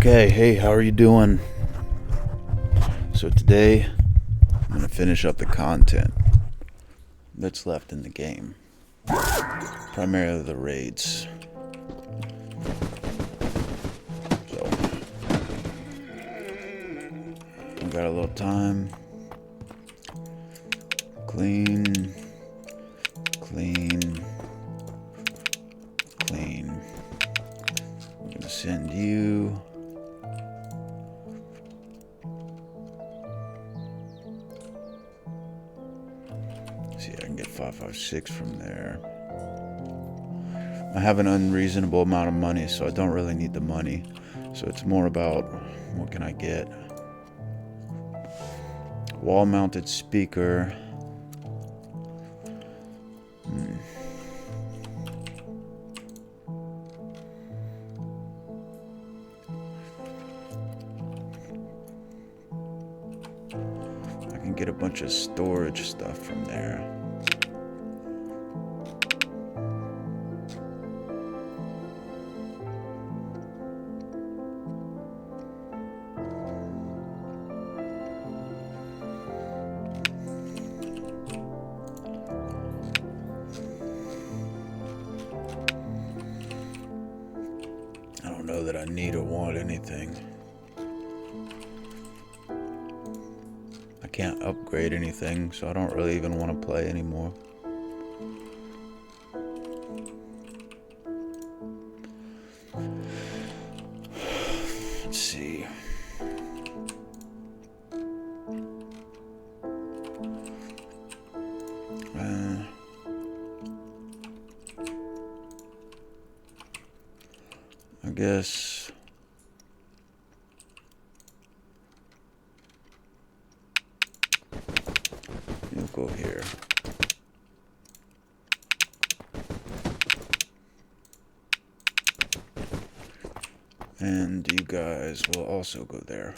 Okay, hey, how are you doing? So today, I'm going to finish up the content that's left in the game. Primarily the raids. So, I've got a little time. Clean. Clean. Clean. I'm going to send you. See, I can get 556 from there. I have an unreasonable amount of money, so I don't really need the money. So it's more about what can I get? Wall-mounted speaker. I can get a bunch of storage stuff from there. I don't know that I need or want anything. I can't upgrade anything, so I don't really even want to play anymore. Let's see. I guess you'll go here. And you guys will also go there.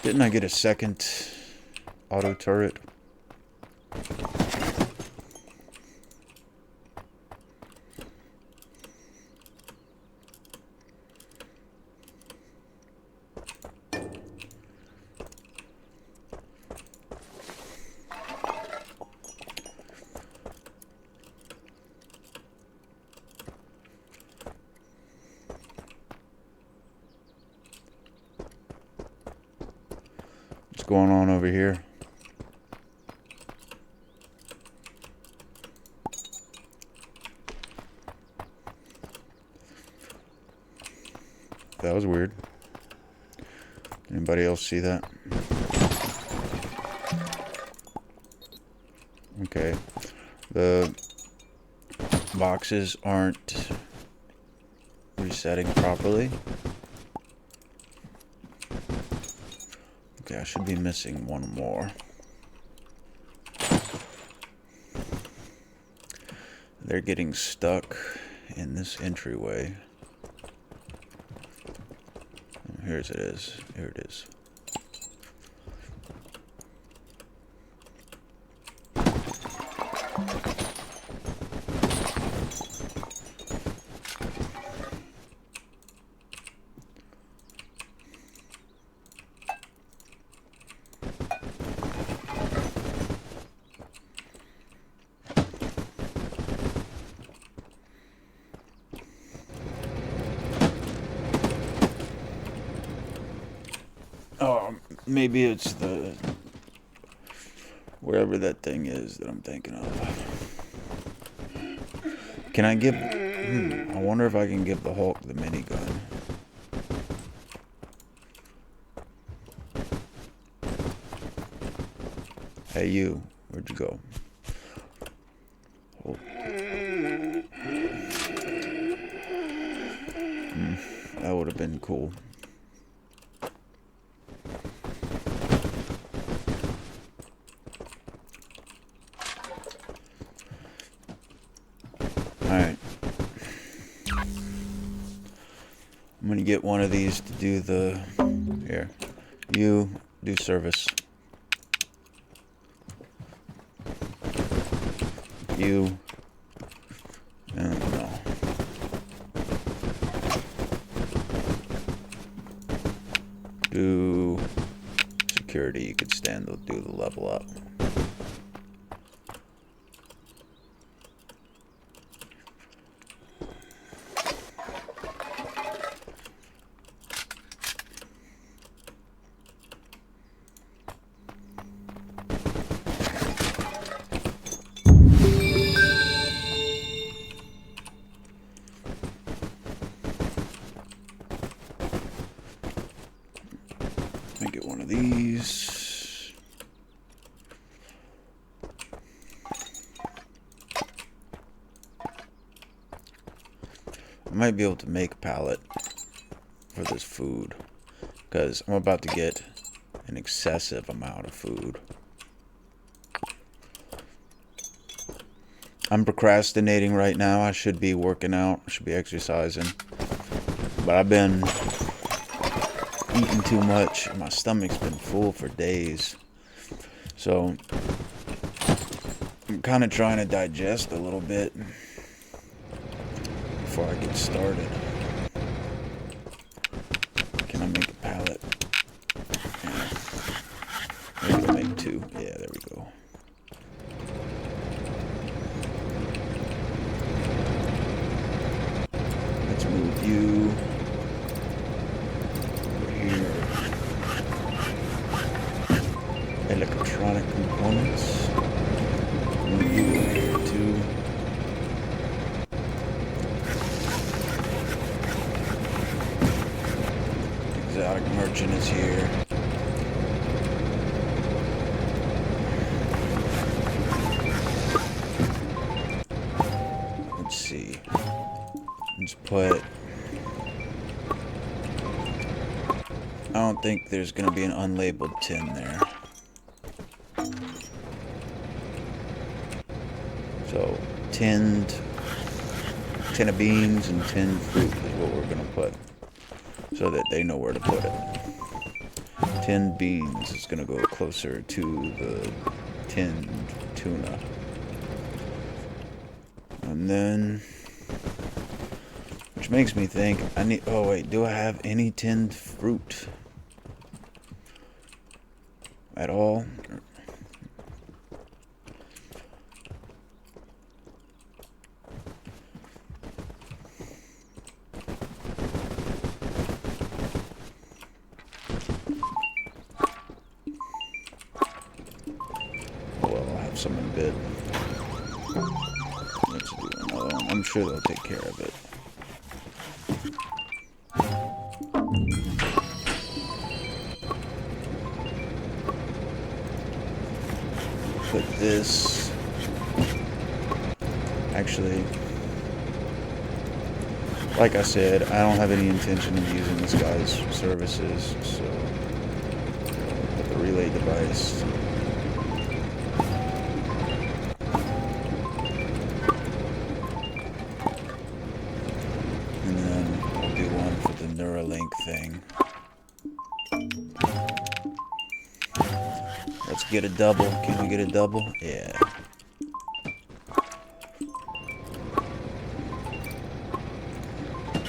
Didn't I get a second auto turret? What's going on over here? That was weird. Anybody else see that? Okay. The boxes aren't resetting properly. Okay, I should be missing one more. They're getting stuck in this entryway. Here it is. Here it is. Oh, maybe it's the wherever that thing is that I'm thinking of. Can I give? I wonder if I can give the Hulk the minigun. Hey, you. Where'd you go? Hold. cool. Alright. I'm gonna get one of these to do the... Here. You do service. You... no. Do... security. You could stand to do the level up. Let me get one of these. I might be able to make a pallet for this food, because I'm about to get an excessive amount of food. I'm procrastinating right now. I should be working out. I should be exercising. But I've been eating too much. My stomach's been full for days. So I'm kind of trying to digest a little bit before I get started. Can I make a pallet? Yeah. Maybe I'll make two. Yeah, there we go. Let's move you over here. Electronic components. Move you over here too. Exotic merchant is here. Let's see. Let's put... I don't think there's gonna be an unlabeled tin there. So, tin of beans and tinned fruit is what we're gonna put, so that they know where to put it. Tinned beans is gonna go closer to the tinned tuna. And then, which makes me think, I need, oh wait, do I have any tinned fruit at all? Some in a bit. Let's do another one. I'm sure they'll take care of it. Put this. Actually, like I said, I don't have any intention of using this guy's services, so put the relay device. Neuralink thing. Let's get a double. Can we get a double? Yeah.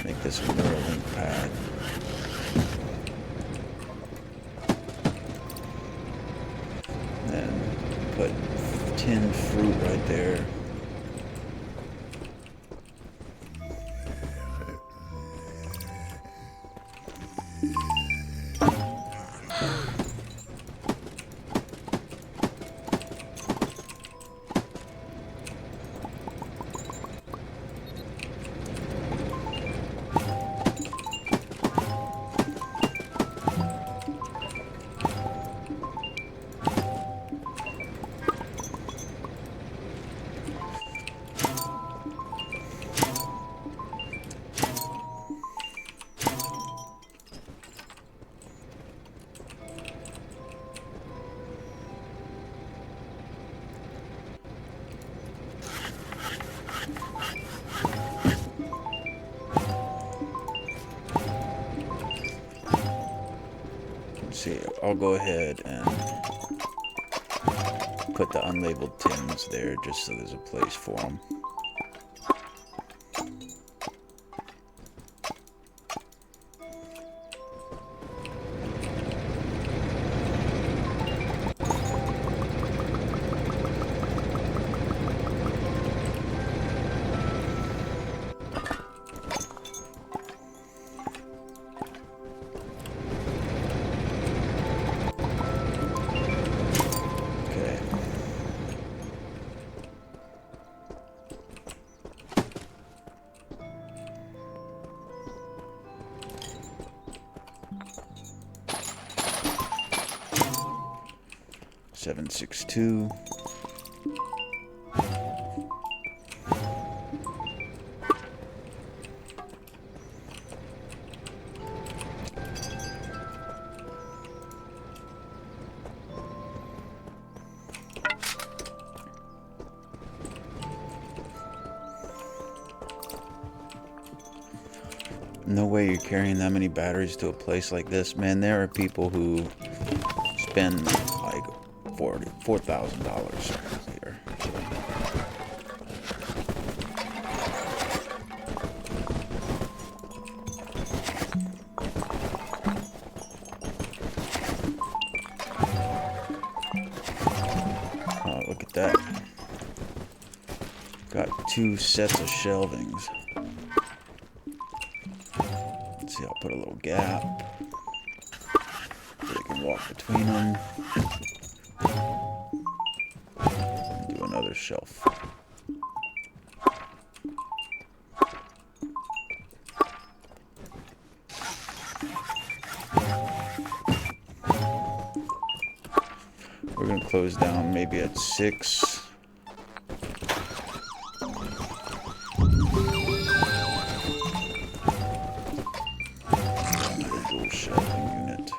Make this a Neuralink pad. Then put tinned fruit right there. I'll go ahead and put the unlabeled tins there just so there's a place for them. Seven, 6, 2. No way you're carrying that many batteries to a place like this, man. There are people who spend like $4,000 here. Oh, look at that. Got 2 sets of shelvings. Let's see, I'll put a little gap so they can walk between them. Do another shelf. We're gonna close down maybe at 6. Another dual shelving unit.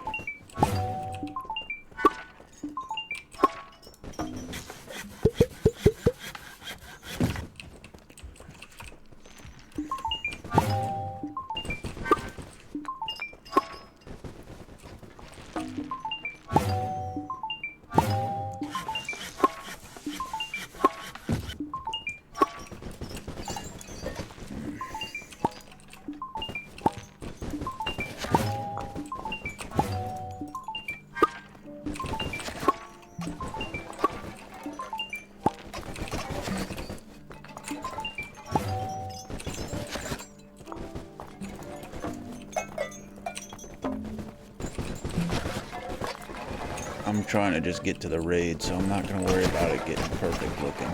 I'm trying to just get to the raid, so I'm not going to worry about it getting perfect looking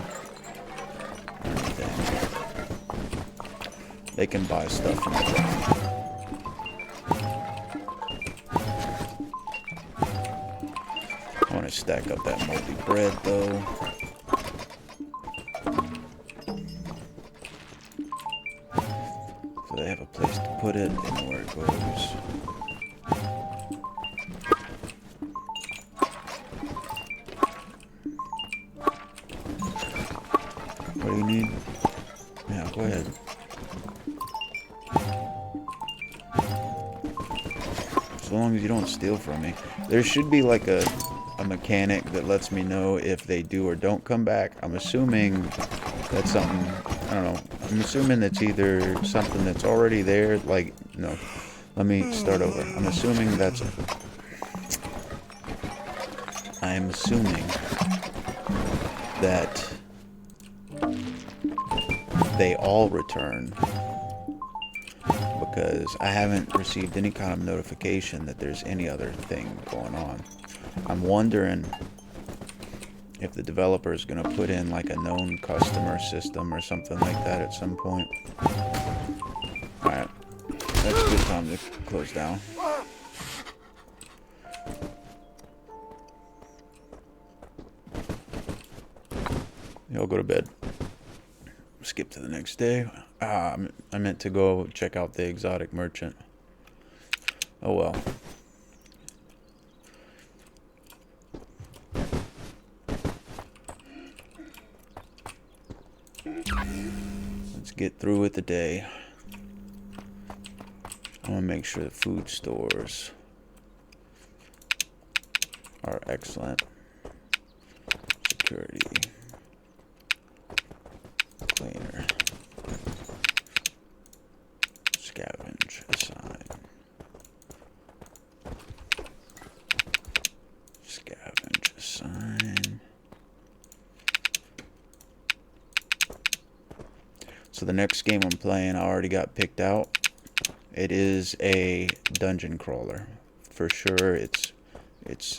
or anything. They can buy stuff from the ground. I want to stack up that moldy bread, though. So they have a place to put it and where it goes. What do you need? Yeah, go ahead. As long as you don't steal from me. There should be like a mechanic that lets me know if they do or don't come back. I'm assuming that's something, I don't know. I'm assuming it's either something that's already there, like, no. Let me start over. I'm assuming that they all return, because I haven't received any kind of notification that there's any other thing going on. I'm wondering if the developer is going to put in like a known customer system or something like that at some point. Alright, that's a good time to close down. Y'all go to bed. Skip to the next day. I meant to go check out the exotic merchant. Oh well. Let's get through with the day. I'm gonna make sure the food stores are excellent. Security. Cleaner. Scavenge. Assign. Scavenge. Assign. So the next game I'm playing, I already got picked out. It is a dungeon crawler. For sure, it's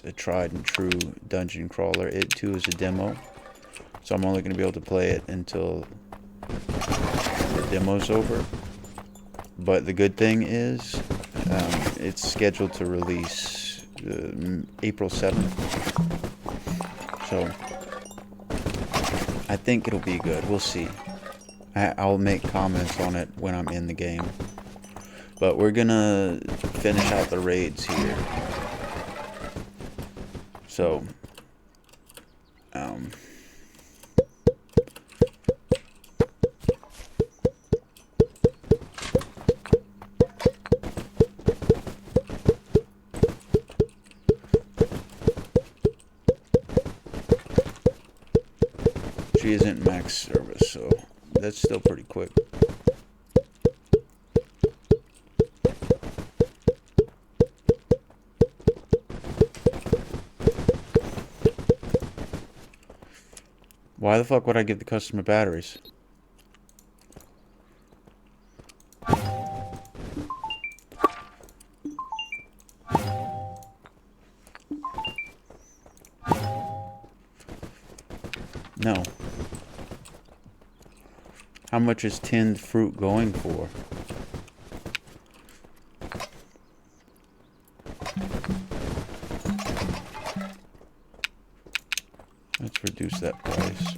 a tried and true dungeon crawler. It too is a demo. So I'm only going to be able to play it until the demo's over. But the good thing is, it's scheduled to release April 7th. So I think it'll be good. We'll see. I'll make comments on it when I'm in the game. But we're gonna finish out the raids here. So, she isn't max service, so that's still pretty quick. Why the fuck would I give the customer batteries? No. How much is tinned fruit going for? Let's reduce that price.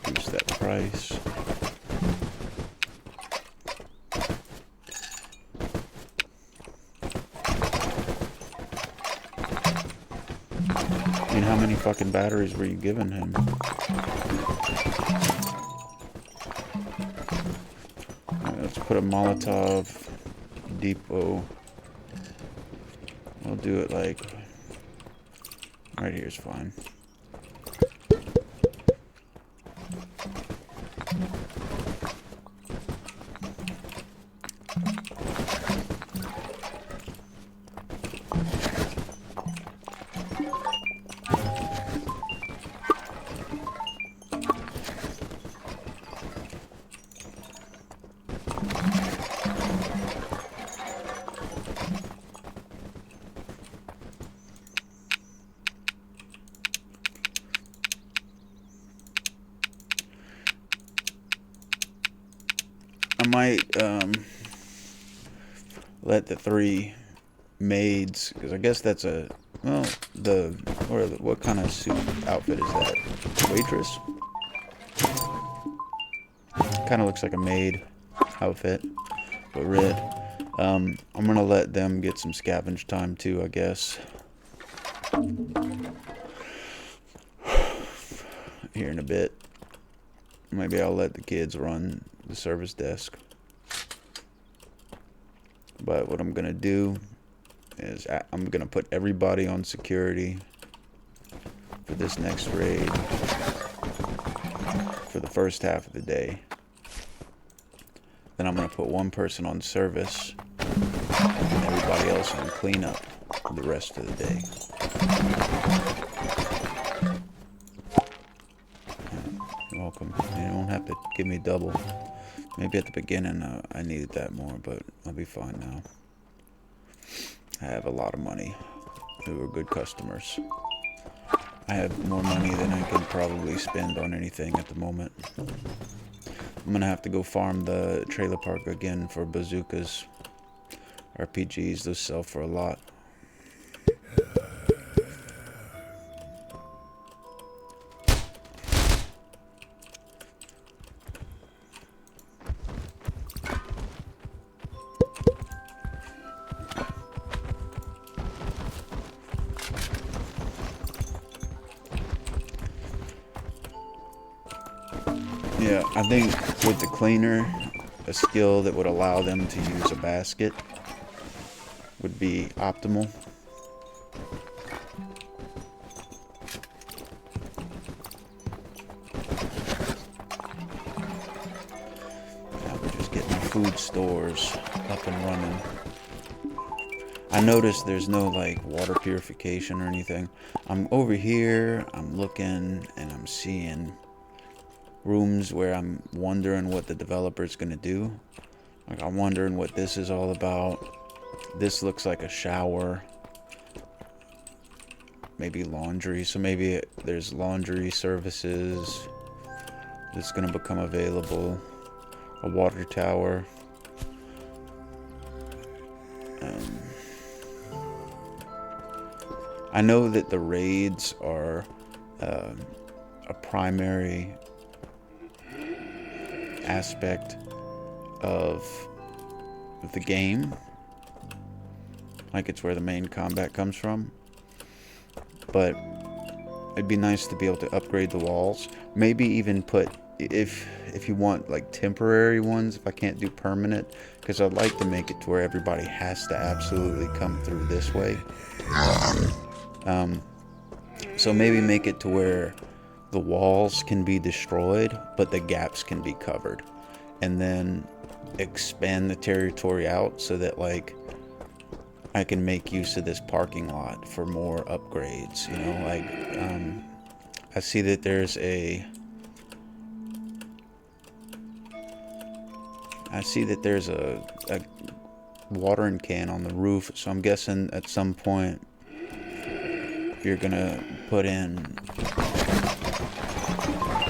Reduce that price. I mean, how many fucking batteries were you giving him? Alright, let's put a Molotov depot. We'll do it like right here is fine. I might let the 3 maids, because I guess that's a, well, what kind of suit outfit is that? Waitress? Kind of looks like a maid outfit, but red. I'm gonna let them get some scavenge time too, I guess. Here in a bit. Maybe I'll let the kids run the service desk. But what I'm gonna do is I'm gonna put everybody on security for this next raid for the first half of the day. Then I'm gonna put one person on service and everybody else on cleanup for the rest of the day. You're welcome. You don't have to give me double. Maybe at the beginning I needed that more, but I'll be fine now. I have a lot of money. Who are good customers. I have more money than I can probably spend on anything at the moment. I'm gonna have to go farm the trailer park again for bazookas. RPGs, those sell for a lot. Yeah, I think with the cleaner, a skill that would allow them to use a basket would be optimal. food stores up and running. I noticed there's no like water purification or anything. I'm over here, I'm looking, and I'm seeing rooms where I'm wondering what the developer's gonna do. Like, I'm wondering what this is all about. This looks like a shower. Maybe laundry. So maybe there's laundry services that's gonna become available. A water tower. I know that the raids are a primary aspect of the game. Like, it's where the main combat comes from. But it'd be nice to be able to upgrade the walls. Maybe even put, if you want like temporary ones, if I can't do permanent, because I'd like to make it to where everybody has to absolutely come through this way. So maybe make it to where the walls can be destroyed, but the gaps can be covered. And then expand the territory out so that, like, I can make use of this parking lot for more upgrades, you know, like, I see that there's a watering can on the roof, so I'm guessing at some point you're gonna put in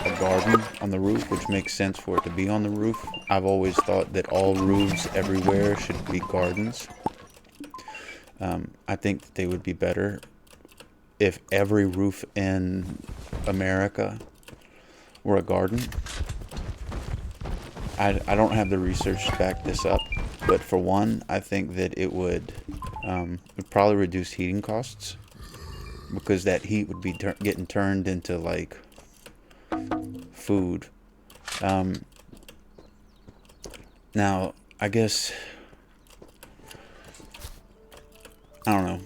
a garden on the roof, which makes sense for it to be on the roof. I've always thought that all roofs everywhere should be gardens. I think that they would be better if every roof in America were a garden. I don't have the research to back this up, but for one, I think that it would probably reduce heating costs, because that heat would be getting turned into like food. Now, I guess, I don't know.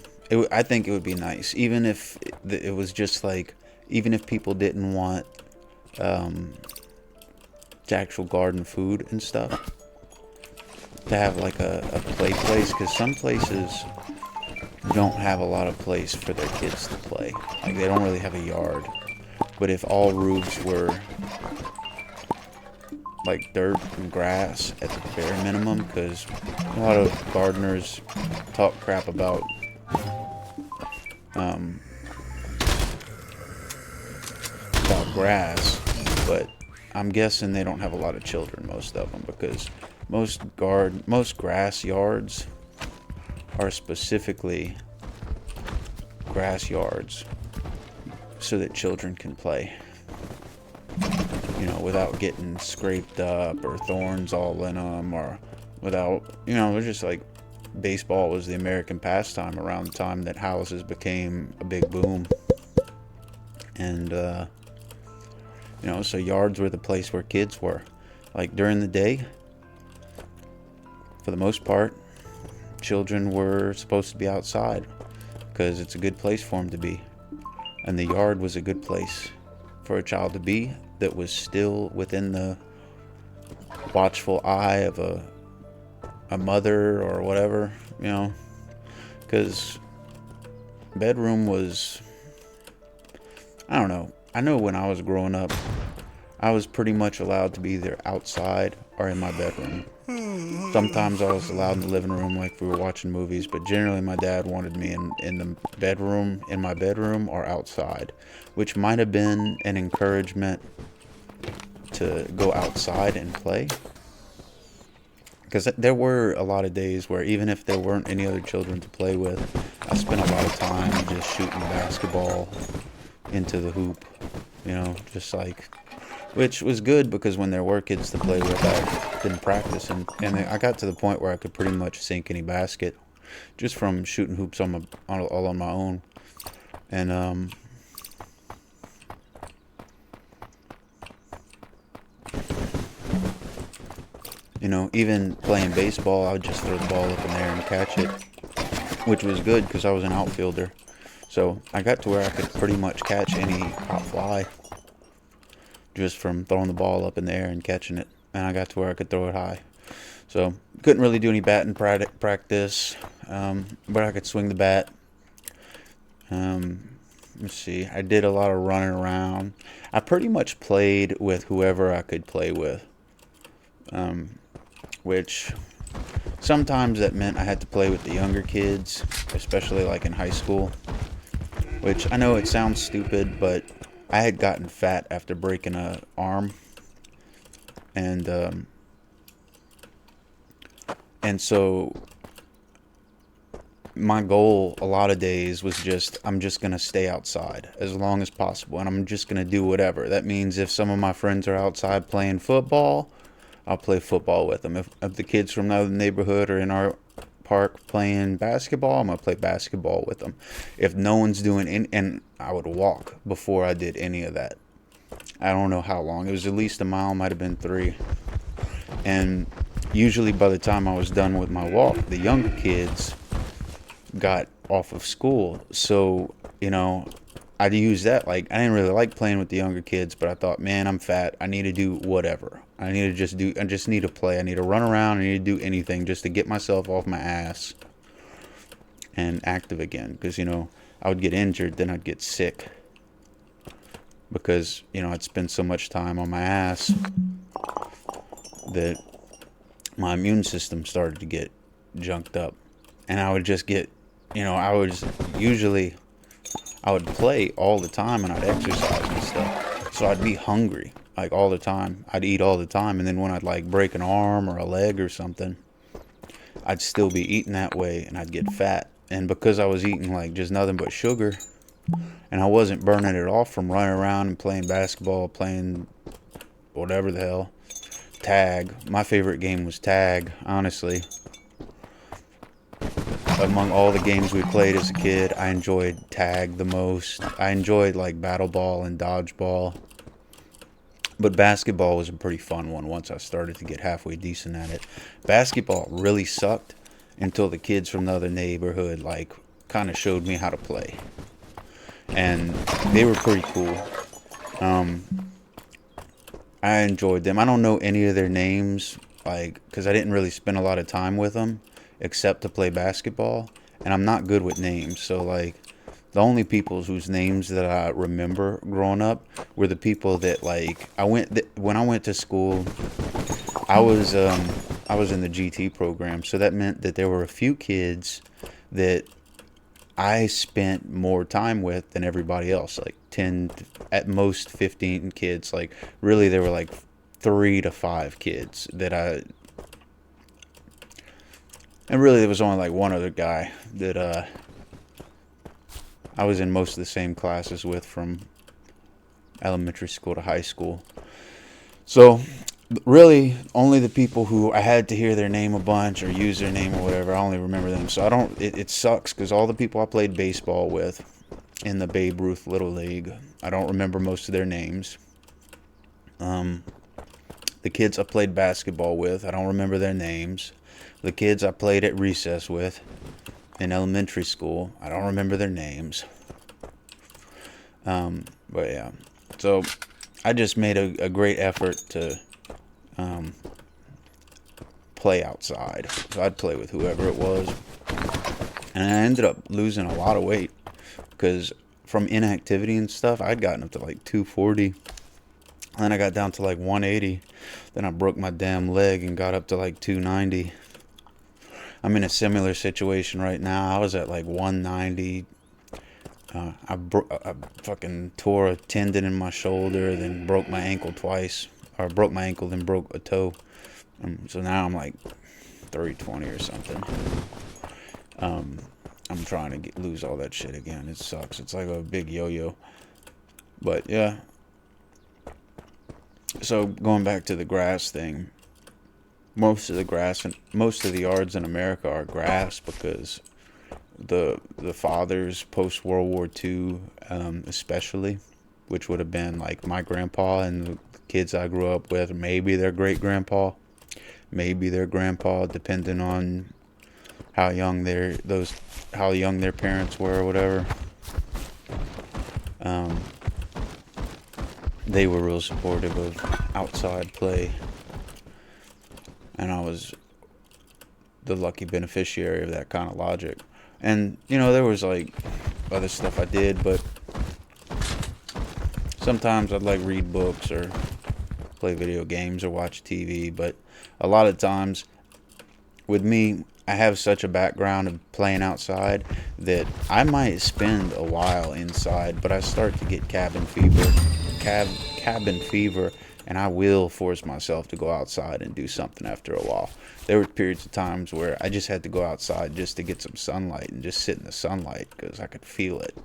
I think it would be nice, even if it was just like, even if people didn't want actual garden food and stuff, to have like a play place, because some places don't have a lot of place for their kids to play. Like, they don't really have a yard. But if all roofs were like dirt and grass at the bare minimum, because a lot of gardeners talk crap about grass, but I'm guessing they don't have a lot of children, most of them, because most grass yards are specifically grass yards so that children can play, you know, without getting scraped up or thorns all in them, or without, you know, it's just like, baseball was the American pastime around the time that houses became a big boom. And you know, so yards were the place where kids were. Like, during the day, for the most part, children were supposed to be outside because it's a good place for them to be. And the yard was a good place for a child to be that was still within the watchful eye of a mother or whatever, you know, because bedroom was, I don't know. I know when I was growing up, I was pretty much allowed to be either outside or in my bedroom. Sometimes I was allowed in the living room, like if we were watching movies, but generally my dad wanted me in the bedroom, in my bedroom, or outside, which might have been an encouragement to go outside and play. Because there were a lot of days where, even if there weren't any other children to play with, I spent a lot of time just shooting basketball into the hoop, you know, just like, which was good, because when there were kids to play with, I didn't practice, and I got to the point where I could pretty much sink any basket just from shooting hoops all on my own. And you know, even playing baseball, I would just throw the ball up in there and catch it, which was good because I was an outfielder. So I got to where I could pretty much catch any pop fly just from throwing the ball up in the air and catching it. And I got to where I could throw it high. So couldn't really do any batting practice, but I could swing the bat. Let's see. I did a lot of running around. I pretty much played with whoever I could play with, which sometimes that meant I had to play with the younger kids, especially like in high school. Which I know it sounds stupid, but I had gotten fat after breaking a arm, and so my goal a lot of days was just I'm just gonna stay outside as long as possible, and I'm just gonna do whatever. That means if some of my friends are outside playing football, I'll play football with them. If the kids from the other neighborhood are in our park playing basketball, I'm gonna play basketball with them. If no one's doing and I would walk before I did any of that. I don't know how long. It was at least a mile, might have been 3. And usually by the time I was done with my walk, the younger kids got off of school. So, I'd use that. Like, I didn't really like playing with the younger kids, but I thought, man, I'm fat. I need to do whatever. I just need to play. I need to run around. I need to do anything just to get myself off my ass and active again. Because, I would get injured, then I'd get sick. Because, I'd spend so much time on my ass that my immune system started to get junked up. And I would just get, I would play all the time and I'd exercise and stuff. So I'd be hungry, like, all the time. I'd eat all the time. And then when I'd, like, break an arm or a leg or something, I'd still be eating that way and I'd get fat. And because I was eating, like, just nothing but sugar, and I wasn't burning it off from running around and playing basketball, playing whatever the hell, tag. My favorite game was tag, honestly. Among all the games we played as a kid, I enjoyed tag the most. I enjoyed, like, battle ball and dodgeball. But basketball was a pretty fun one once I started to get halfway decent at it. Basketball really sucked until the kids from the other neighborhood, like, kind of showed me how to play. And they were pretty cool. I enjoyed them. I don't know any of their names, like, because I didn't really spend a lot of time with them except to play basketball. And I'm not good with names. So, like, the only people whose names that I remember growing up were the people that, like, when I went to school, I was in the GT program. So that meant that there were a few kids that I spent more time with than everybody else, like 10, at most 15 kids. Like, really, there were like 3 to 5 kids and really there was only like one other guy that I was in most of the same classes with from elementary school to high school. So really only the people who I had to hear their name a bunch or use their name or whatever, I only remember them. So it sucks because all the people I played baseball with in the Babe Ruth Little League, I don't remember most of their names. The kids I played basketball with, I don't remember their names. The kids I played at recess with in elementary school, I don't remember their names. But yeah, so I just made a great effort to play outside. So I'd play with whoever it was. And I ended up losing a lot of weight because from inactivity and stuff, I'd gotten up to like 240. Then I got down to like 180. Then I broke my damn leg and got up to like 290. I'm in a similar situation right now. I was at like 190. I fucking tore a tendon in my shoulder, then broke my ankle twice. Or broke my ankle, then broke a toe. So now I'm like 320 or something. I'm trying to lose all that shit again. It sucks. It's like a big yo-yo. But yeah. So going back to the grass thing. Most of the yards in America are grass because the fathers post World War II, especially, which would have been like my grandpa and the kids I grew up with, maybe their great grandpa, maybe their grandpa, depending on how young their parents were or whatever. They were real supportive of outside play. And I was the lucky beneficiary of that kind of logic. And, you know, there was like other stuff I did, but sometimes I'd like read books or play video games or watch TV. But a lot of times with me, I have such a background of playing outside that I might spend a while inside, but I start to get cabin fever, and I will force myself to go outside and do something after a while. There were periods of times where I just had to go outside just to get some sunlight and just sit in the sunlight because I could feel it.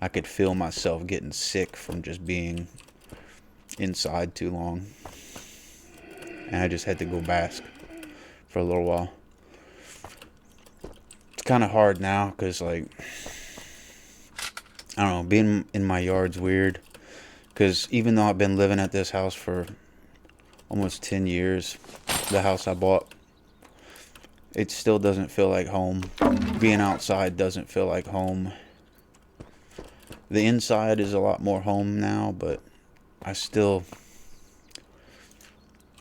I could feel myself getting sick from just being inside too long. And I just had to go bask for a little while. It's kind of hard now because, like, I don't know, being in my yard's weird. Because even though I've been living at this house for almost 10 years, the house I bought, it still doesn't feel like home. Being outside doesn't feel like home. The inside is a lot more home now, but I still,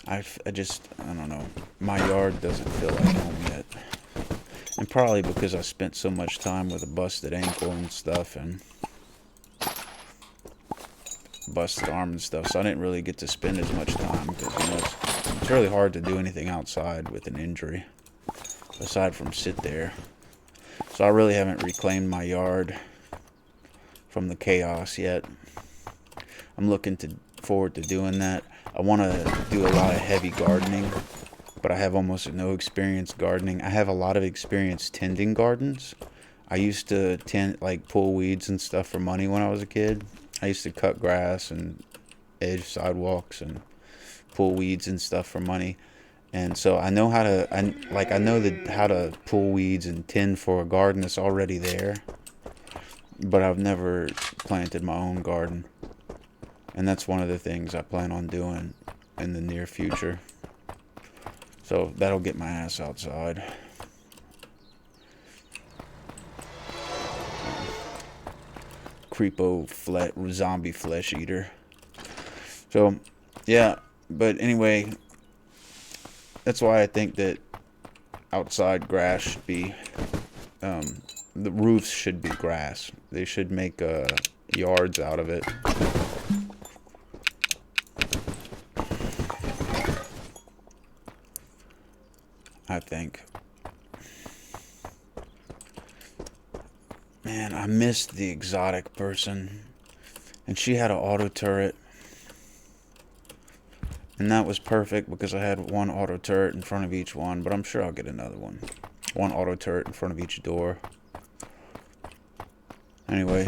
I don't know. My yard doesn't feel like home yet. And probably because I spent so much time with a busted ankle and stuff and busted arm and stuff, so I didn't really get to spend as much time because, you know, it's really hard to do anything outside with an injury aside from sit there. So I really haven't reclaimed my yard from the chaos yet. I'm looking forward to doing that. I want to do a lot of heavy gardening, but I have almost no experience gardening. I have a lot of experience tending gardens. I used to pull weeds and stuff for money when I was a kid. I used to cut grass and edge sidewalks and pull weeds and stuff for money. And so I know how to, how to pull weeds and tend for a garden that's already there. But I've never planted my own garden. And that's one of the things I plan on doing in the near future. So that'll get my ass outside. Zombie flesh eater. So, yeah. But anyway, that's why I think that outside grass should be, the roofs should be grass. They should make yards out of it. I think. Man, I missed the exotic person. And she had an auto turret. And that was perfect because I had one auto turret in front of each one. But I'm sure I'll get another one. One auto turret in front of each door. Anyway.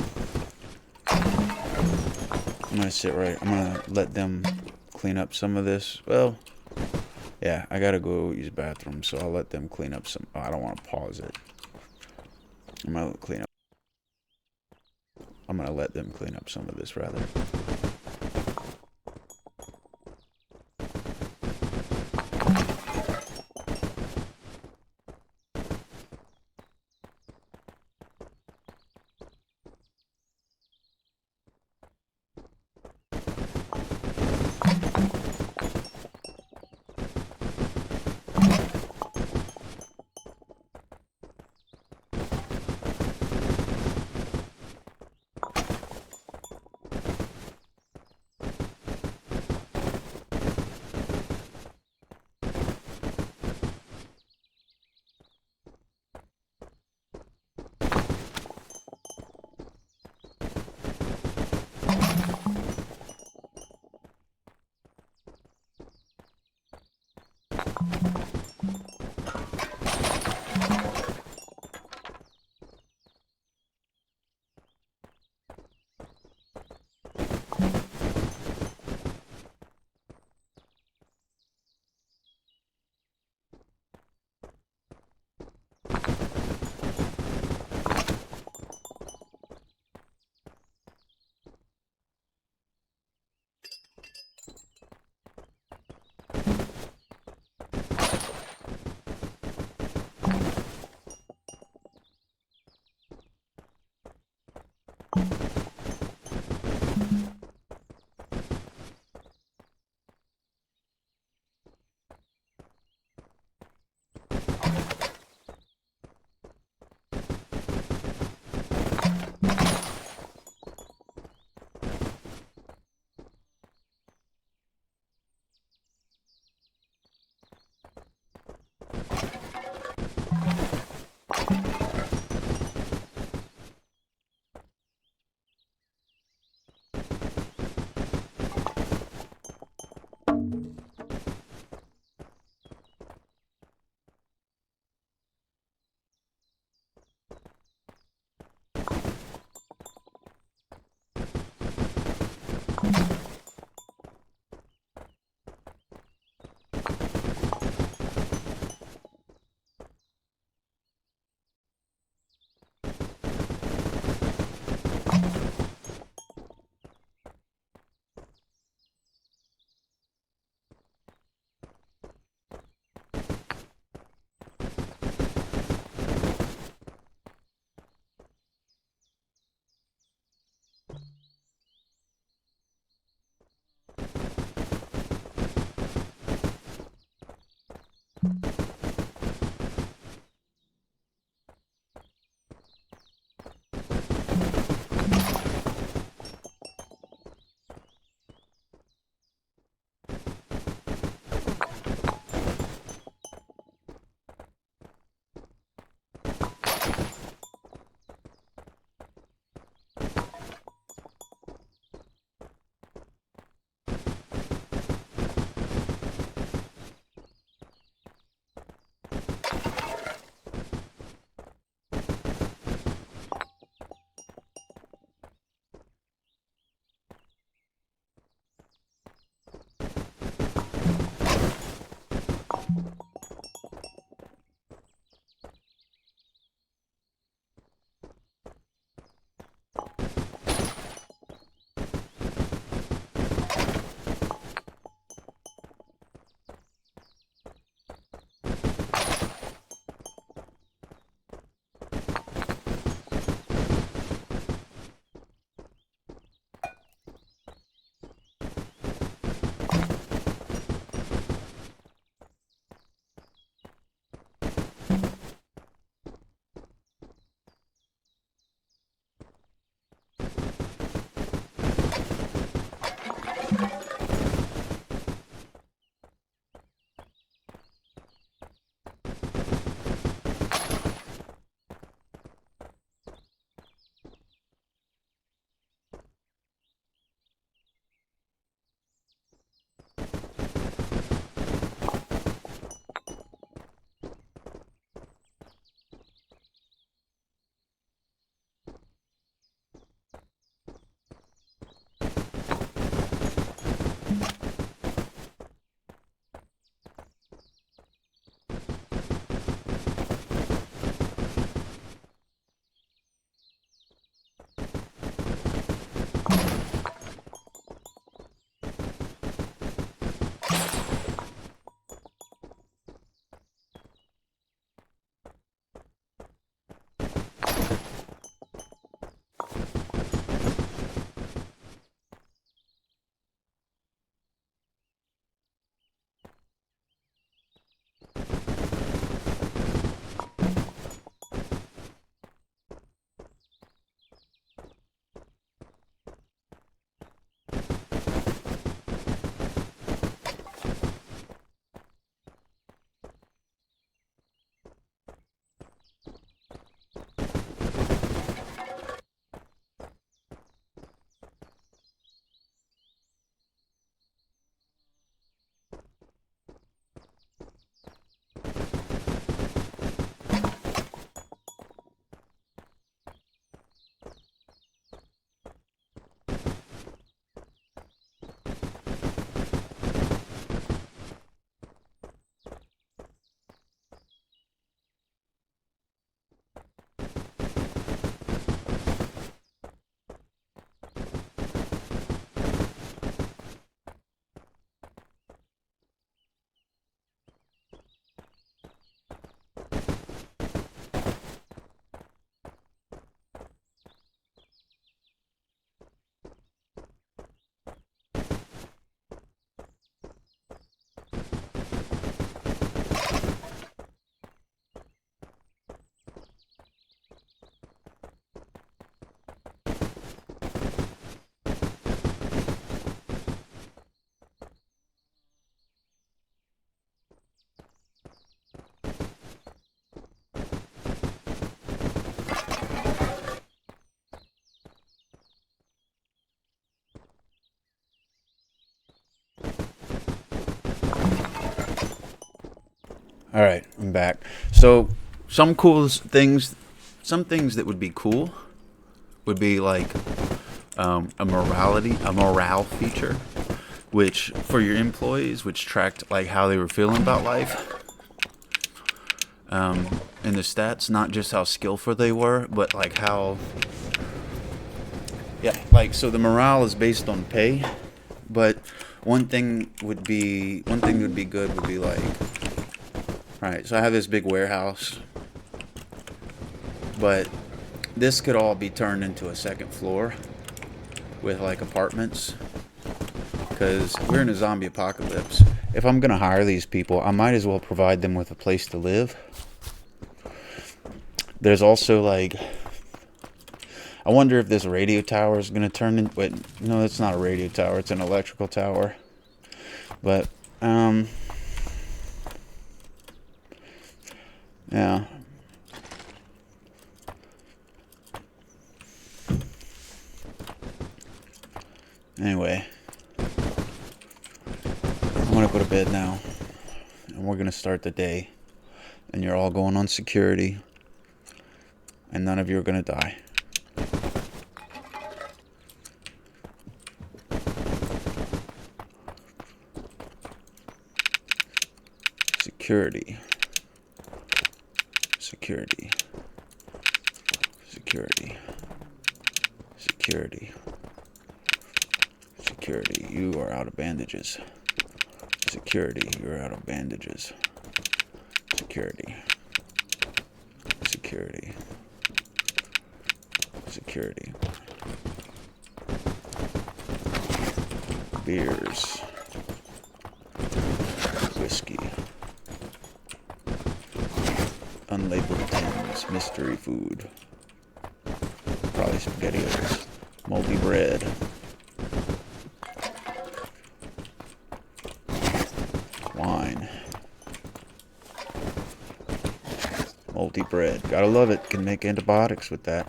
I'm going to let them clean up some of this. Well, yeah, I got to go use the bathroom. So I'll let them clean up some. Oh, I don't want to pause it. I'm going to let them clean up some of this, rather. All right, I'm back. So, some cool things, some things that would be cool would be like a morale feature, which for your employees, which tracked like how they were feeling about life, and the stats, not just how skillful they were, but like how, yeah, like so the morale is based on pay, but one thing would be good would be like, all right, so I have this big warehouse, but this could all be turned into a second floor with like apartments, because we're in a zombie apocalypse. If I'm gonna hire these people, I might as well provide them with a place to live. There's also like, I wonder if this radio tower is gonna turn in. Wait, no, it's not a radio tower. It's an electrical tower. But yeah. Anyway, I'm gonna go to bed now, and we're gonna start the day. And you're all going on security, and none of you are gonna die. Security. Security. Security. Security. Security. You are out of bandages. Security. You're out of bandages. Security. Security. Security. Beers. Whiskey. Unlabeled tins. Mystery food. Probably SpaghettiOs. Moldy bread. Wine. Moldy bread. Gotta love it. Can make antibiotics with that.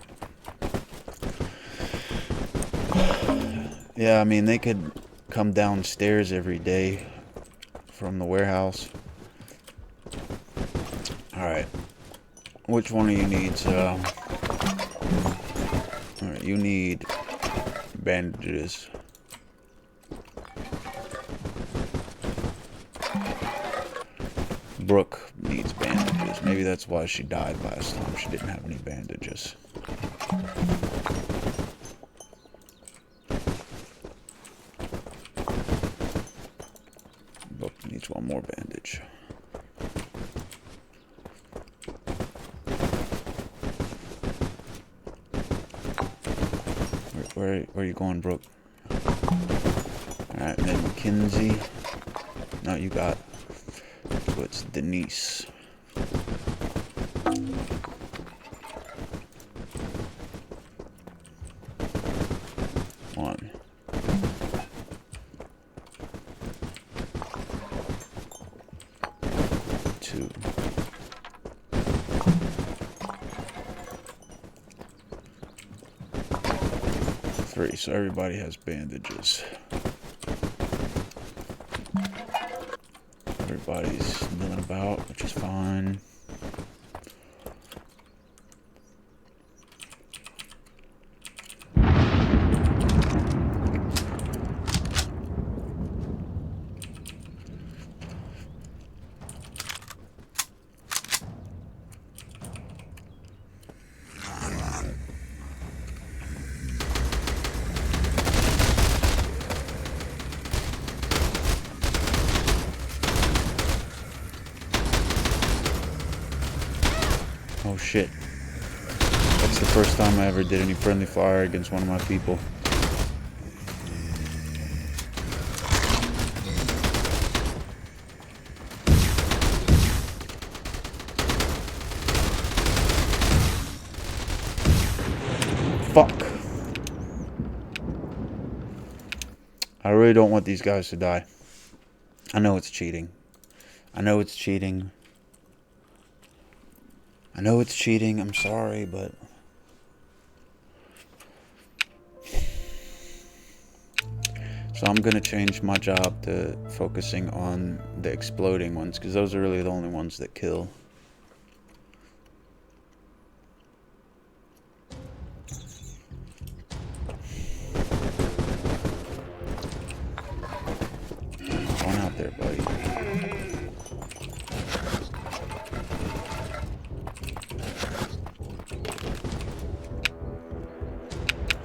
Yeah, I mean, they could come downstairs every day from the warehouse. Alright. Which one of you needs, alright, you need bandages. Brooke needs bandages. Maybe that's why she died last time. She didn't have any bandages. Brooke needs one more bandage. Where are you going, Brooke? Alright, and then Mackenzie. No, you got... So it's Denise. One. Two. Three. So everybody has bandages. Everybody's milling about, which is fine. Oh shit. That's the first time I ever did any friendly fire against one of my people. Fuck. I really don't want these guys to die. I know it's cheating. I know it's cheating. I know it's cheating, I'm sorry, but... So I'm gonna change my job to focusing on the exploding ones, because those are really the only ones that kill. Going out there, buddy.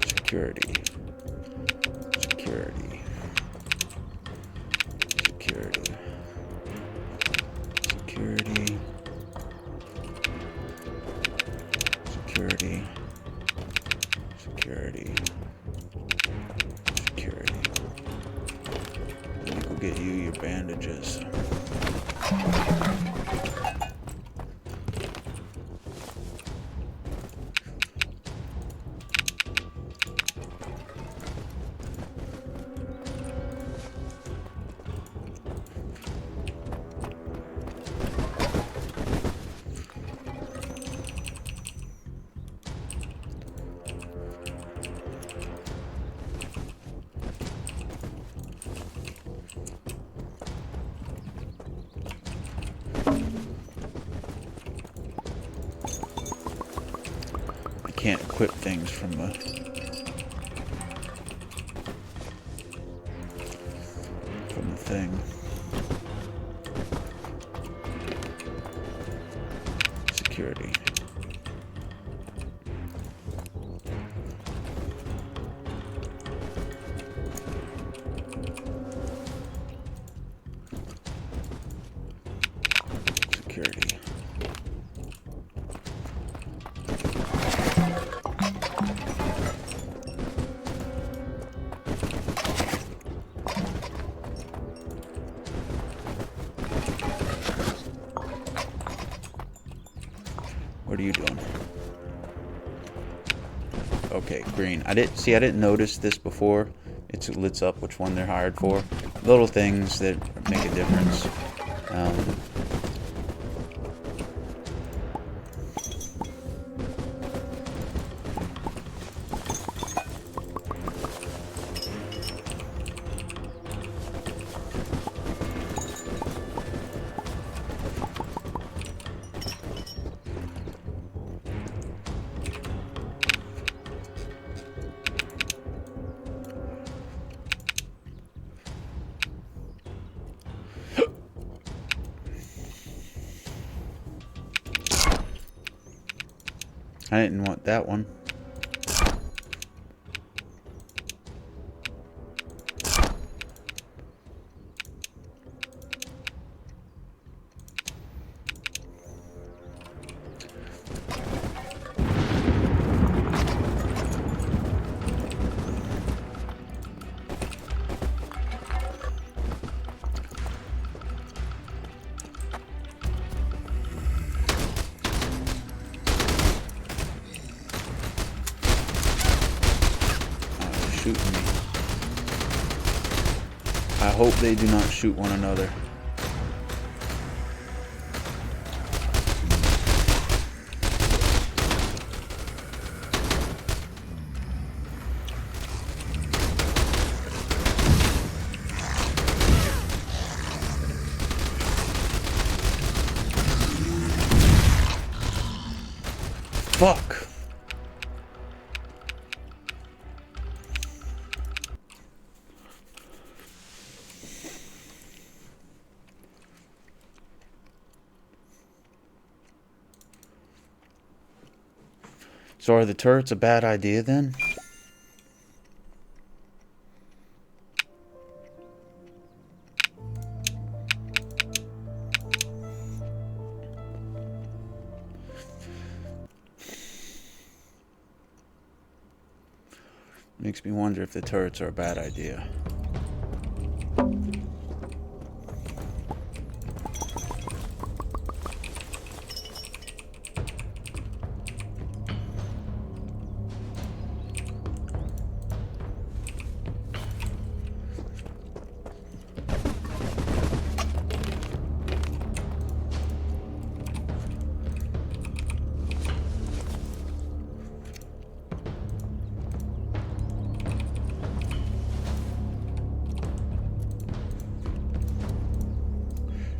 Security. Security. Security. Security. Security. Security. Security. Let me go get you your bandages. Can't equip things from the thing. Security. Security. What are you doing? Okay, green. I didn't notice this before. It lights up which one they're hired for. Little things that make a difference. I didn't want that one. Shooting me. I hope they do not shoot one another. Fuck. So are the turrets a bad idea then? Makes me wonder if the turrets are a bad idea.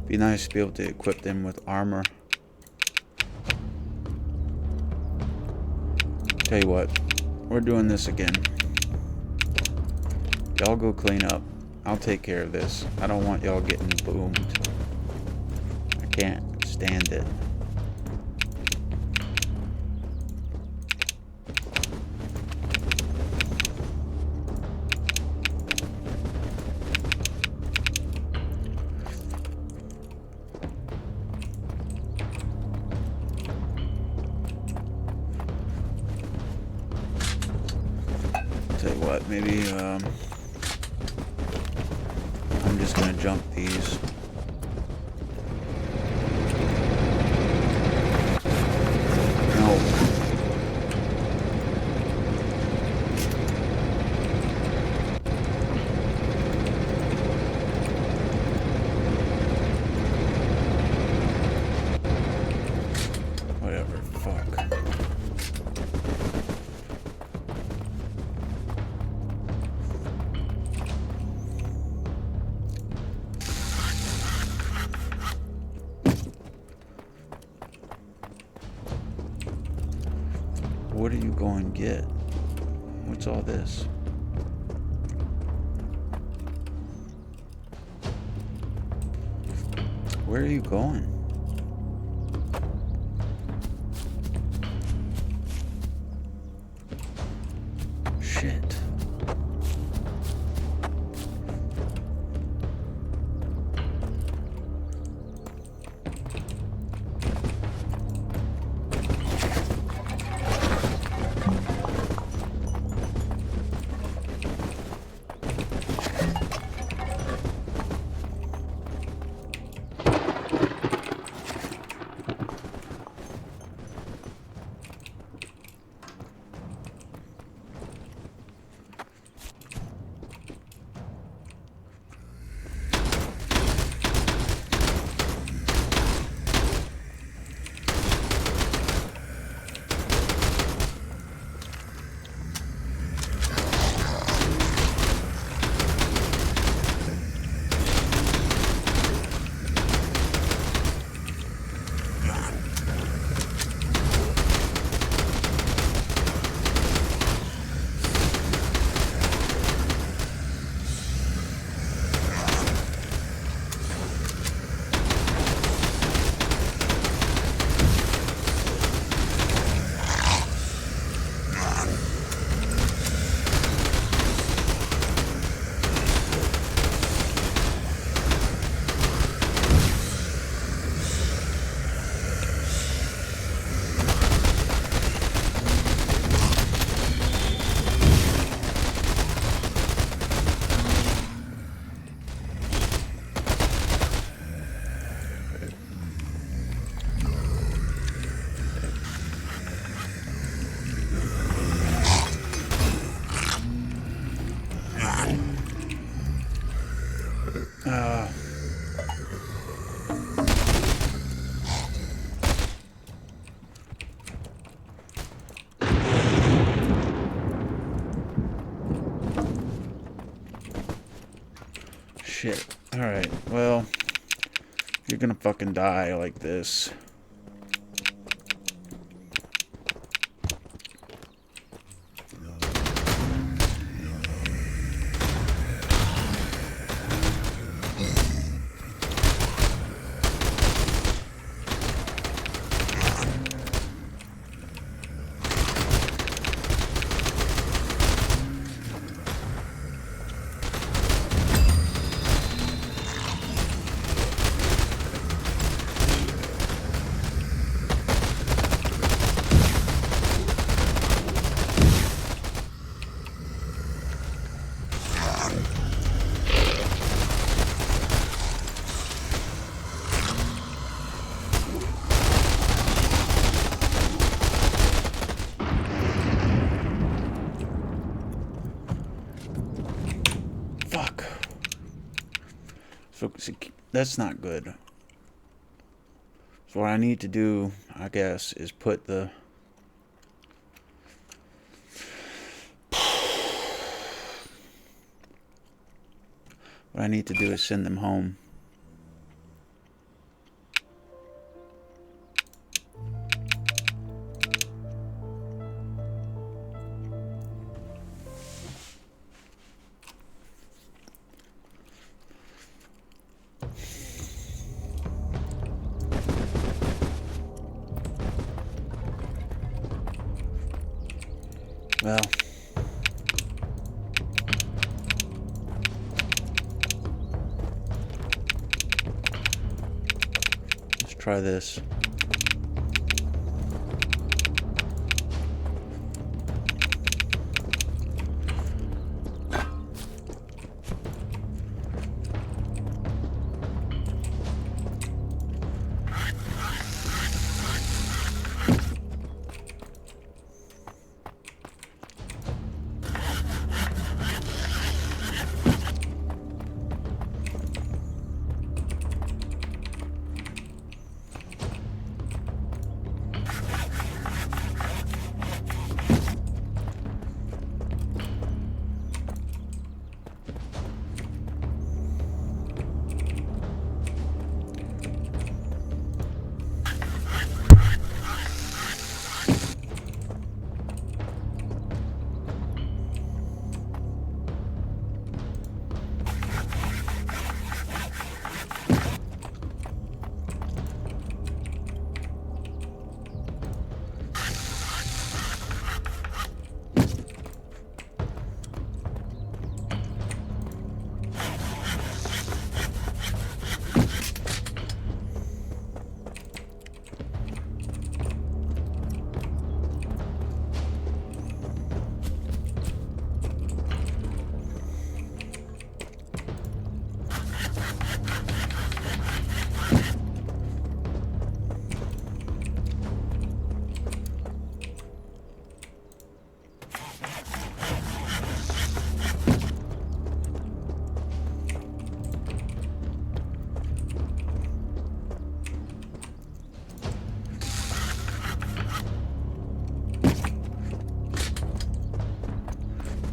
Be nice to be able to equip them with armor. Tell you what, we're doing this again. Y'all go clean up. I'll take care of this. I don't want y'all getting boomed. I can't stand it. Tell you what, maybe I'm just gonna jump these. No. Whatever, fuck. What are you going to get? What's all this? Where are you going? Shit. Shit. Alright, well, you're gonna fucking die like this. So, see, that's not good. So what I need to do, I guess, is put the... What I need to do is send them home. Well, let's try this.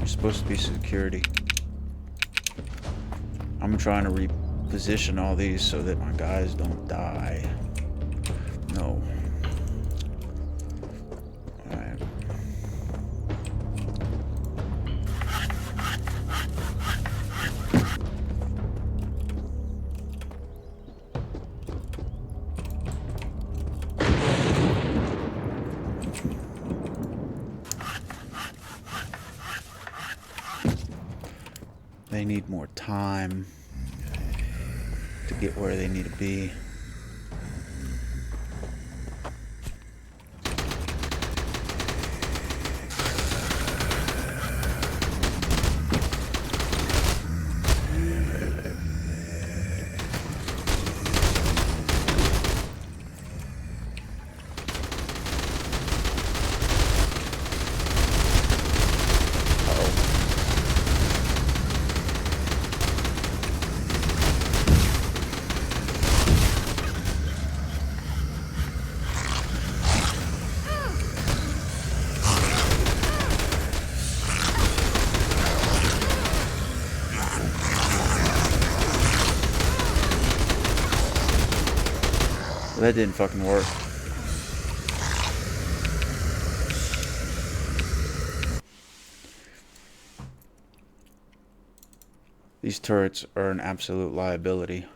Supposed to be security. I'm trying to reposition all these so that my guys don't die. No. Alright. They need more time to get where they need to be. That didn't fucking work. These turrets are an absolute liability.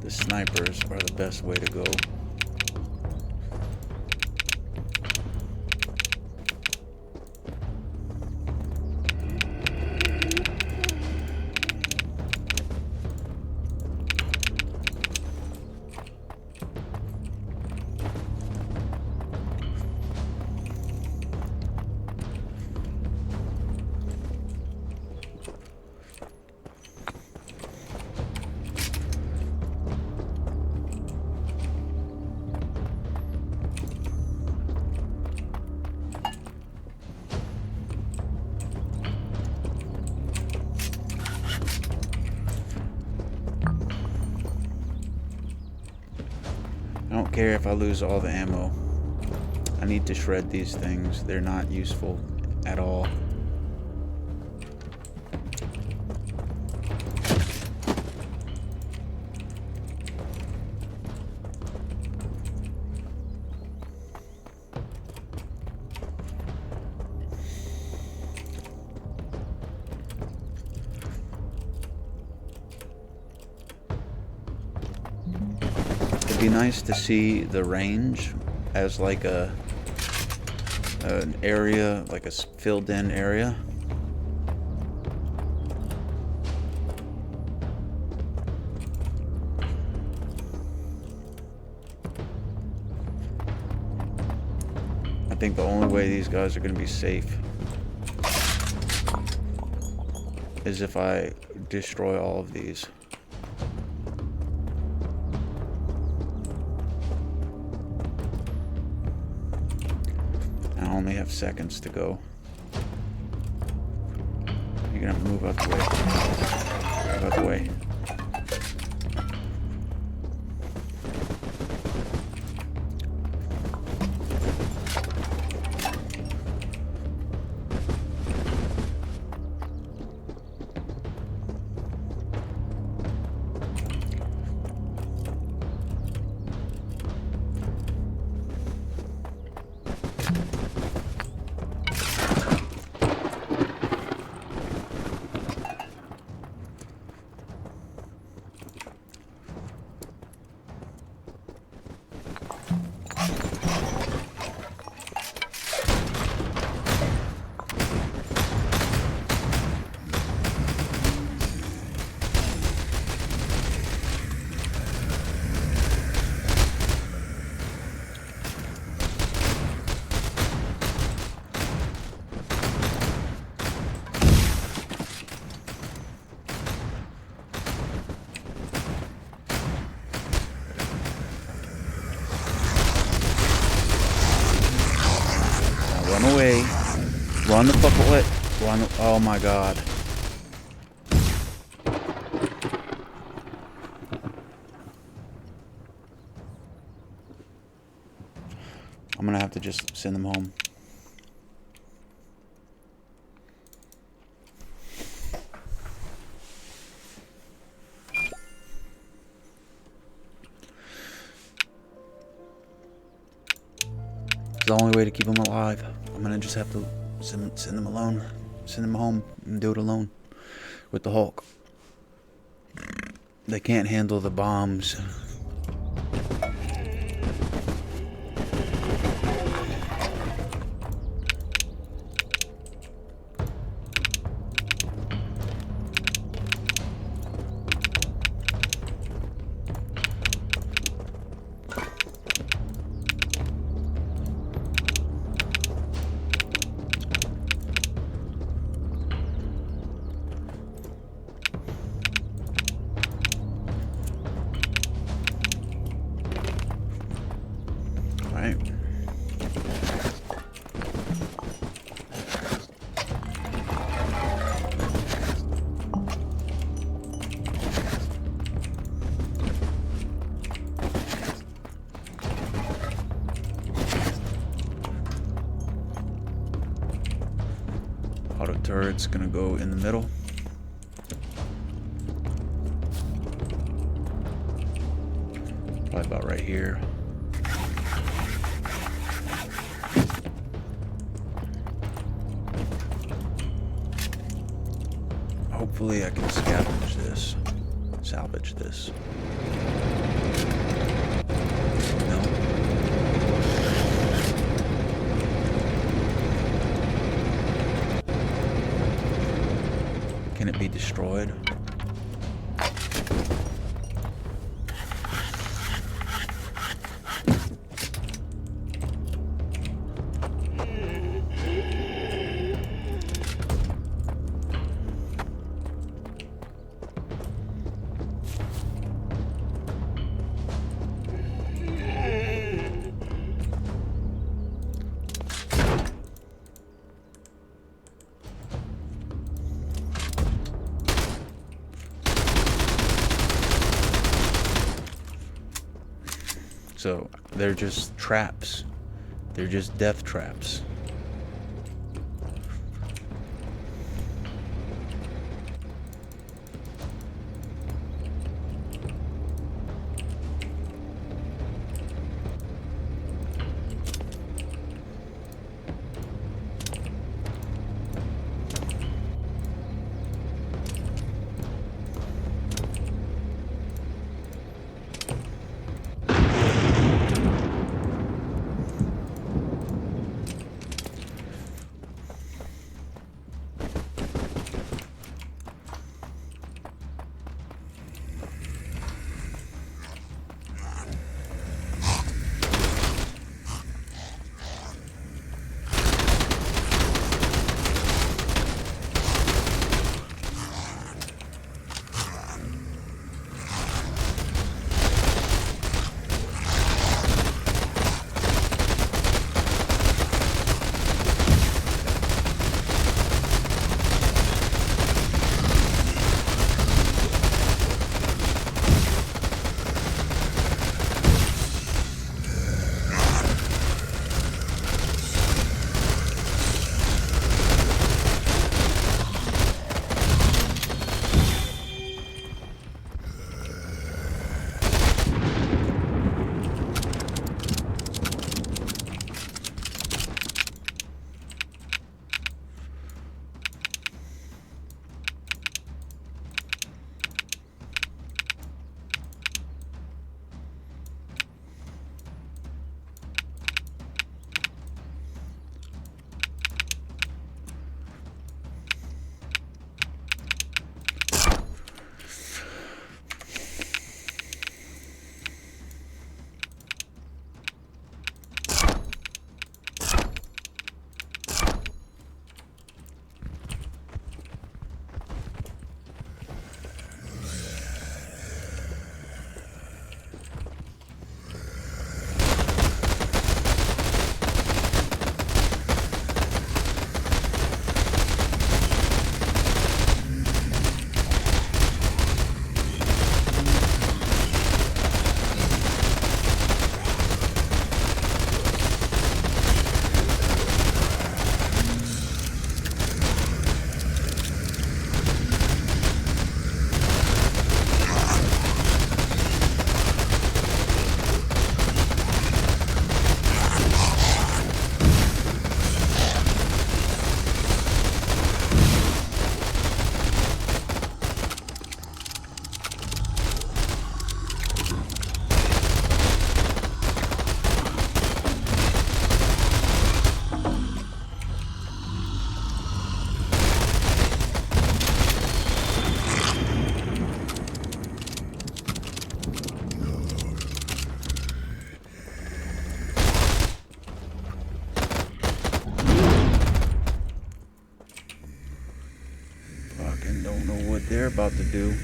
Snipers are the best way to go. I don't care if I lose all the ammo. I need to shred these things. They're not useful at all. be nice to see the range as like an area, like a filled in area. I think the only way these guys are going to be safe is if I destroy all of these. I only have seconds to go. You're gonna move out the way. Move out the way. Run away. Run the fuck away. Run. Oh my god. I'm gonna have to just send them home. It's the only way to keep them alive. I'm gonna just have to send them alone. Send them home and do it alone with the Hulk. They can't handle the bombs. Right. Auto turret's gonna go in the middle. Probably about right here. Hopefully I can salvage this. No. Can it be destroyed? So they're just traps. They're just death traps. about to do.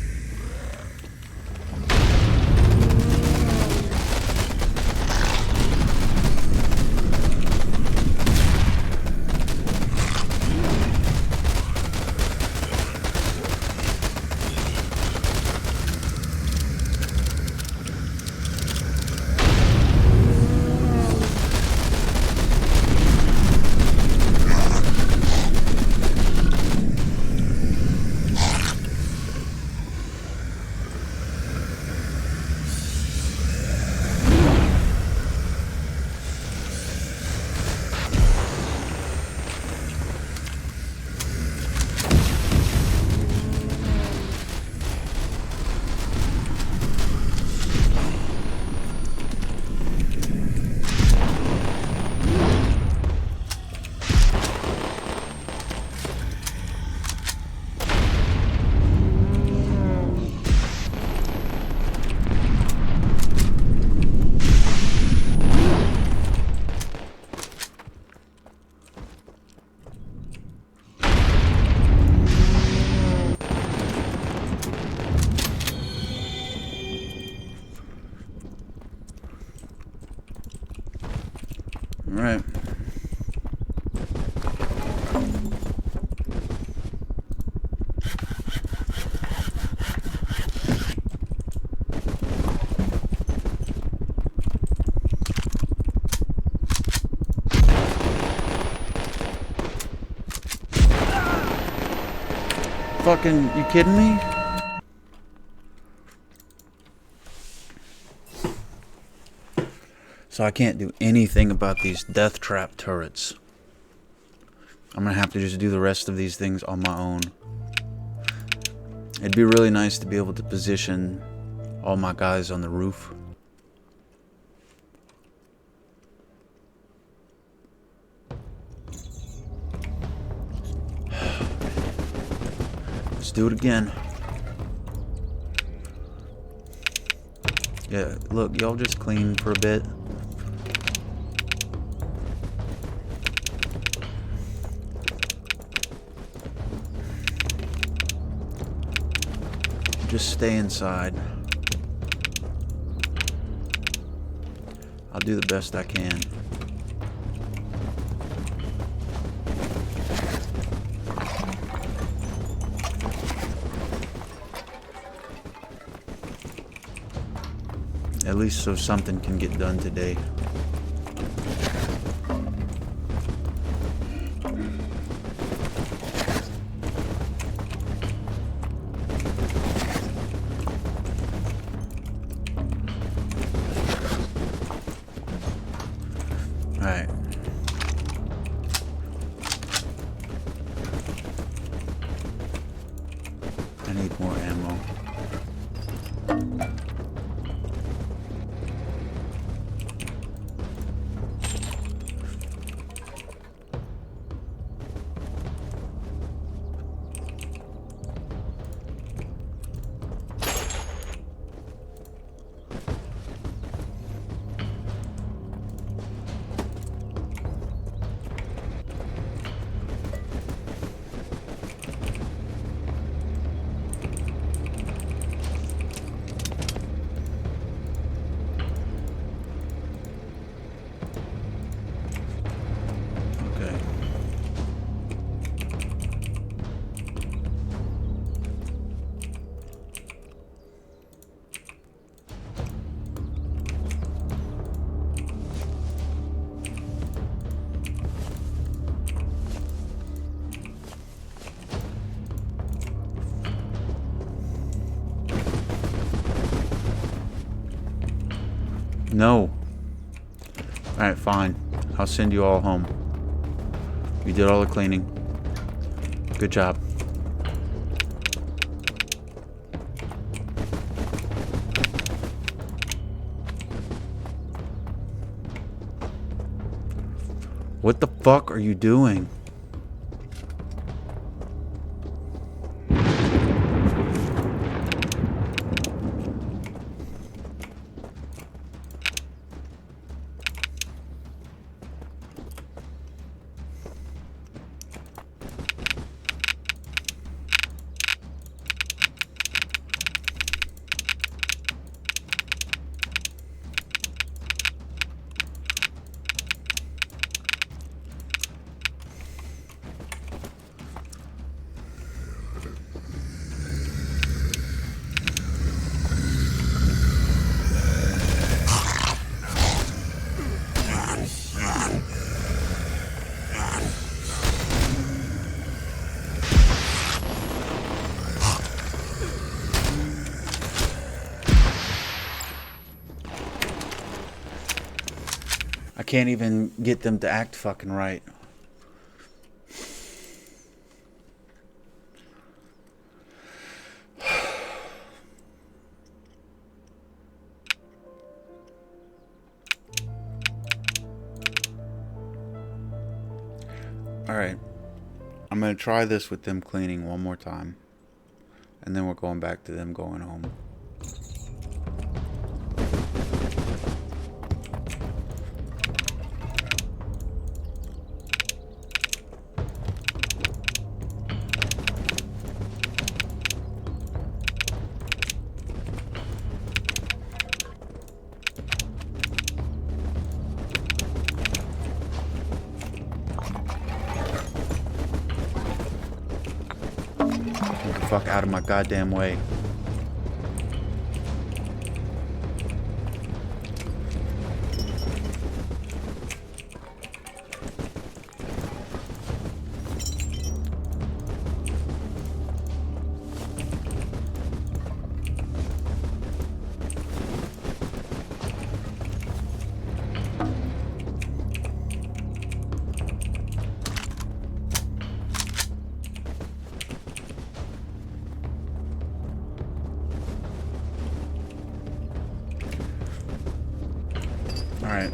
All right. Fucking, you kidding me? So I can't do anything about these death trap turrets. I'm gonna have to just do the rest of these things on my own. It'd be really nice to be able to position all my guys on the roof. Let's do it again. Yeah, look, y'all just clean for a bit. Just stay inside. I'll do the best I can. At least so something can get done today. Alright. I need more ammo. No. Alright, fine. I'll send you all home. You did all the cleaning. Good job. What the fuck are you doing? I can't even get them to act fucking right. Alright. I'm going to try this with them cleaning one more time. And then we're going back to them going home. Get the fuck out of my goddamn way. Alright.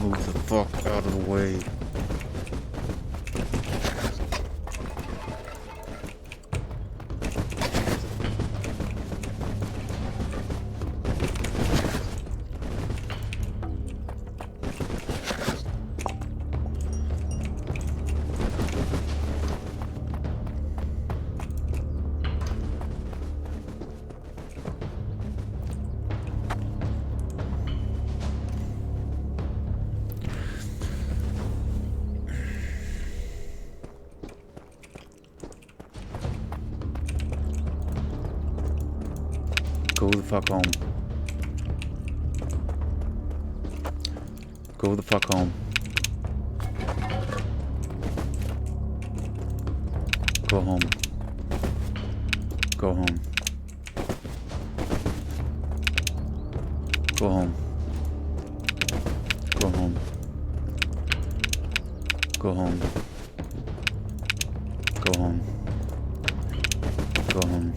Move the fuck out of the way. Go the fuck home. Go the fuck home. Go home. Go home. Go home. Go home. Go home. Go home. Go home.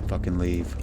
Fucking leave.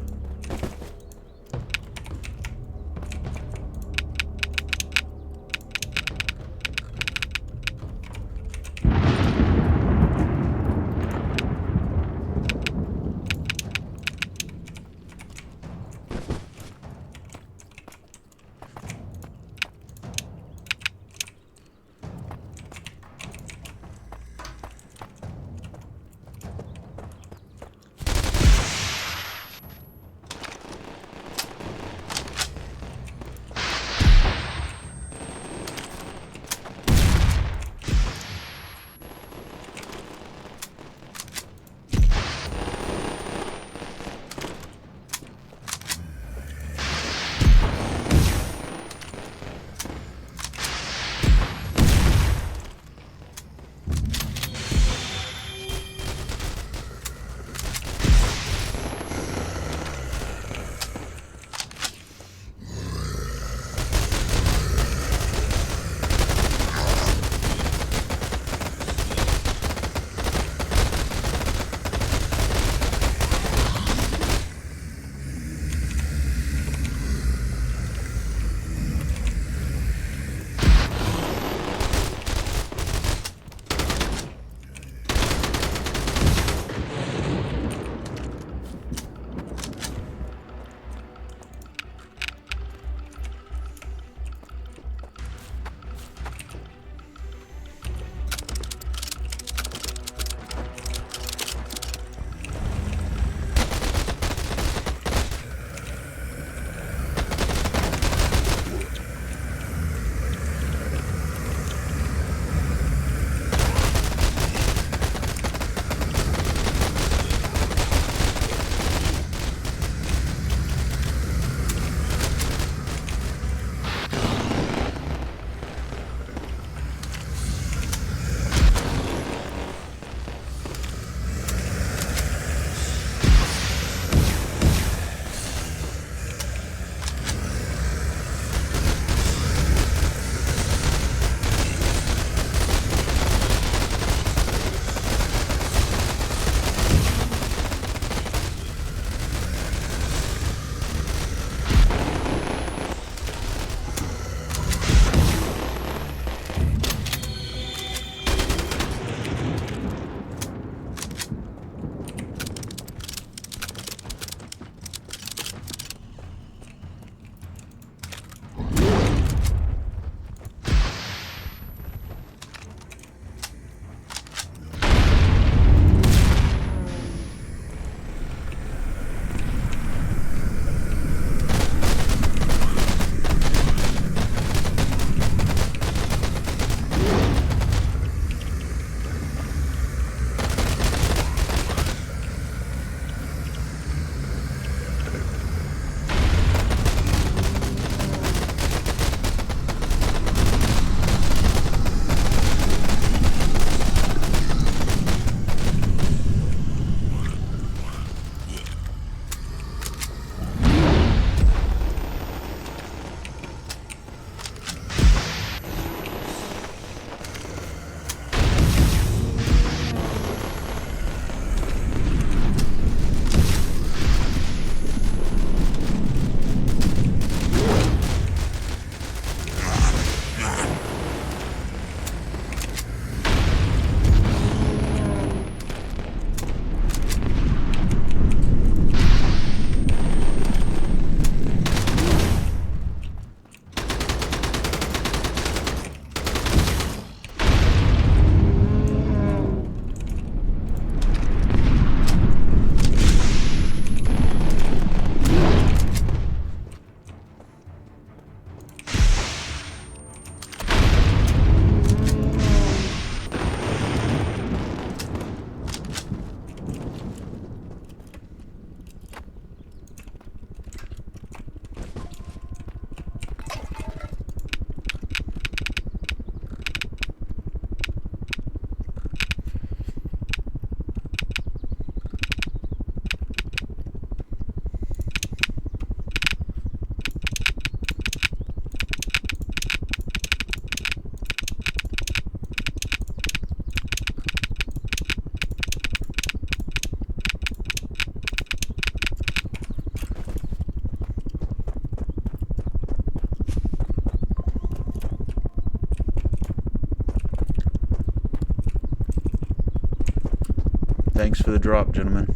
Thanks for the drop, gentlemen.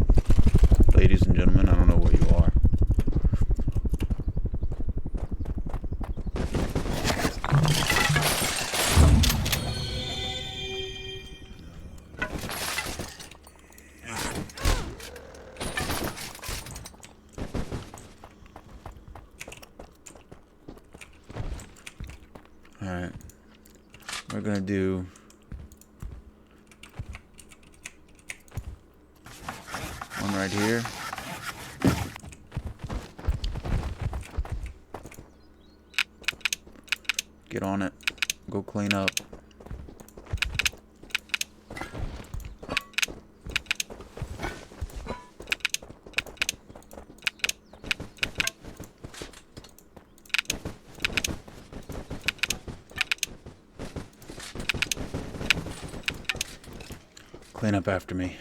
Ladies and gentlemen, I don't know what you are. Alright. We're gonna do one right here. Get on it. Go clean up. Clean up after me.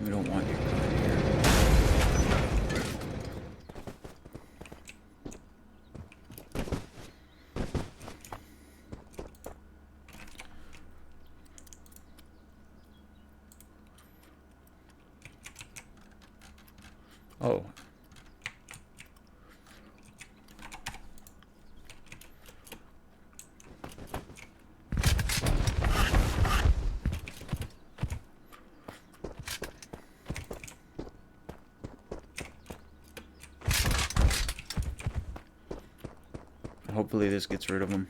We don't want you right here. Oh. Hopefully this gets rid of them.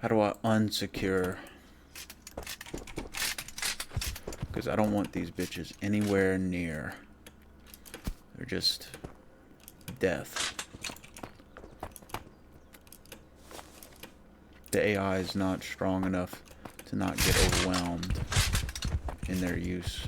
How do I unsecure? Because I don't want these bitches anywhere near. They're just death. The AI is not strong enough to not get overwhelmed in their use.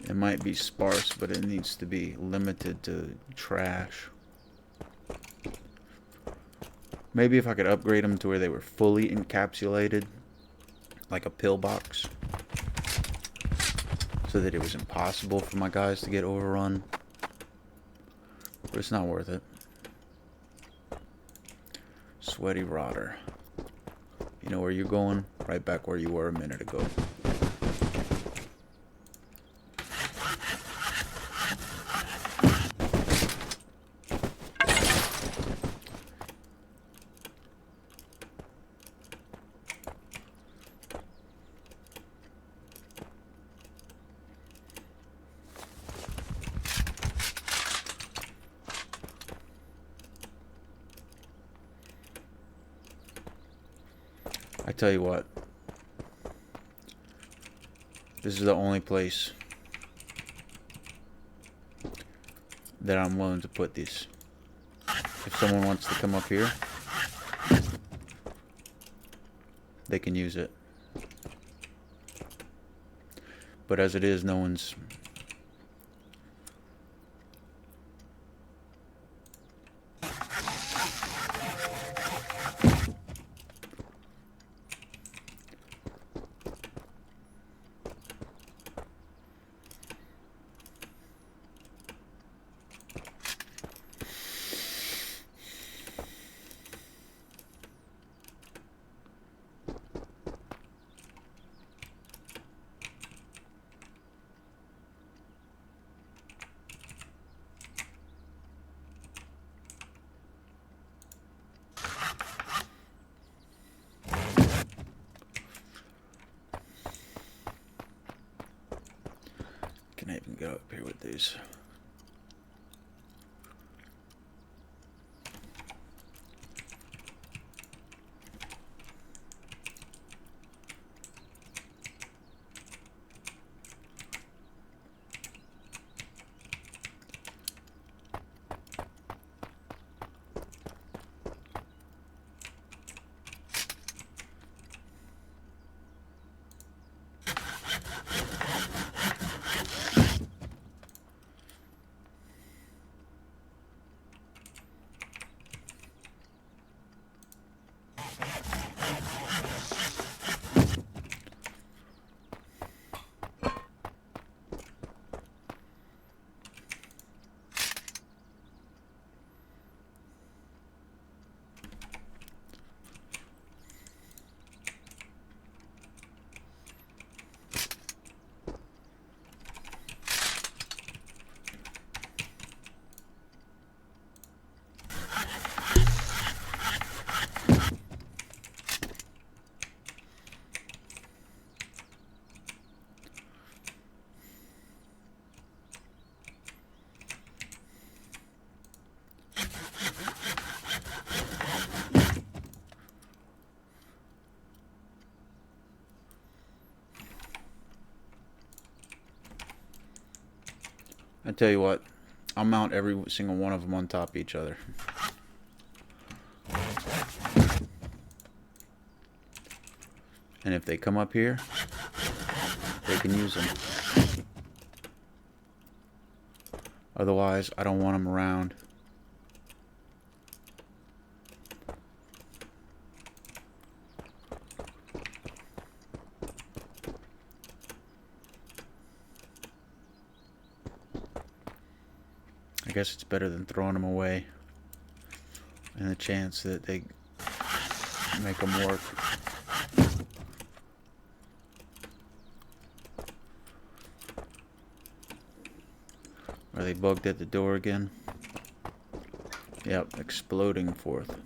It might be sparse, but it needs to be limited to trash. Maybe if I could upgrade them to where they were fully encapsulated, like a pillbox, so that it was impossible for my guys to get overrun. But it's not worth it. Sweaty rotter. You know where you're going? Right back where you were a minute ago. I tell you what, this is the only place that I'm willing to put this. If someone wants to come up here, they can use it. But as it is, no one's... Can I even go up here with these? I tell you what, I'll mount every single one of them on top of each other. And if they come up here, they can use them. Otherwise, I don't want them around. I guess it's better than throwing them away, and the chance that they make them work. Are they bugged at the door again? Yep, exploding forth.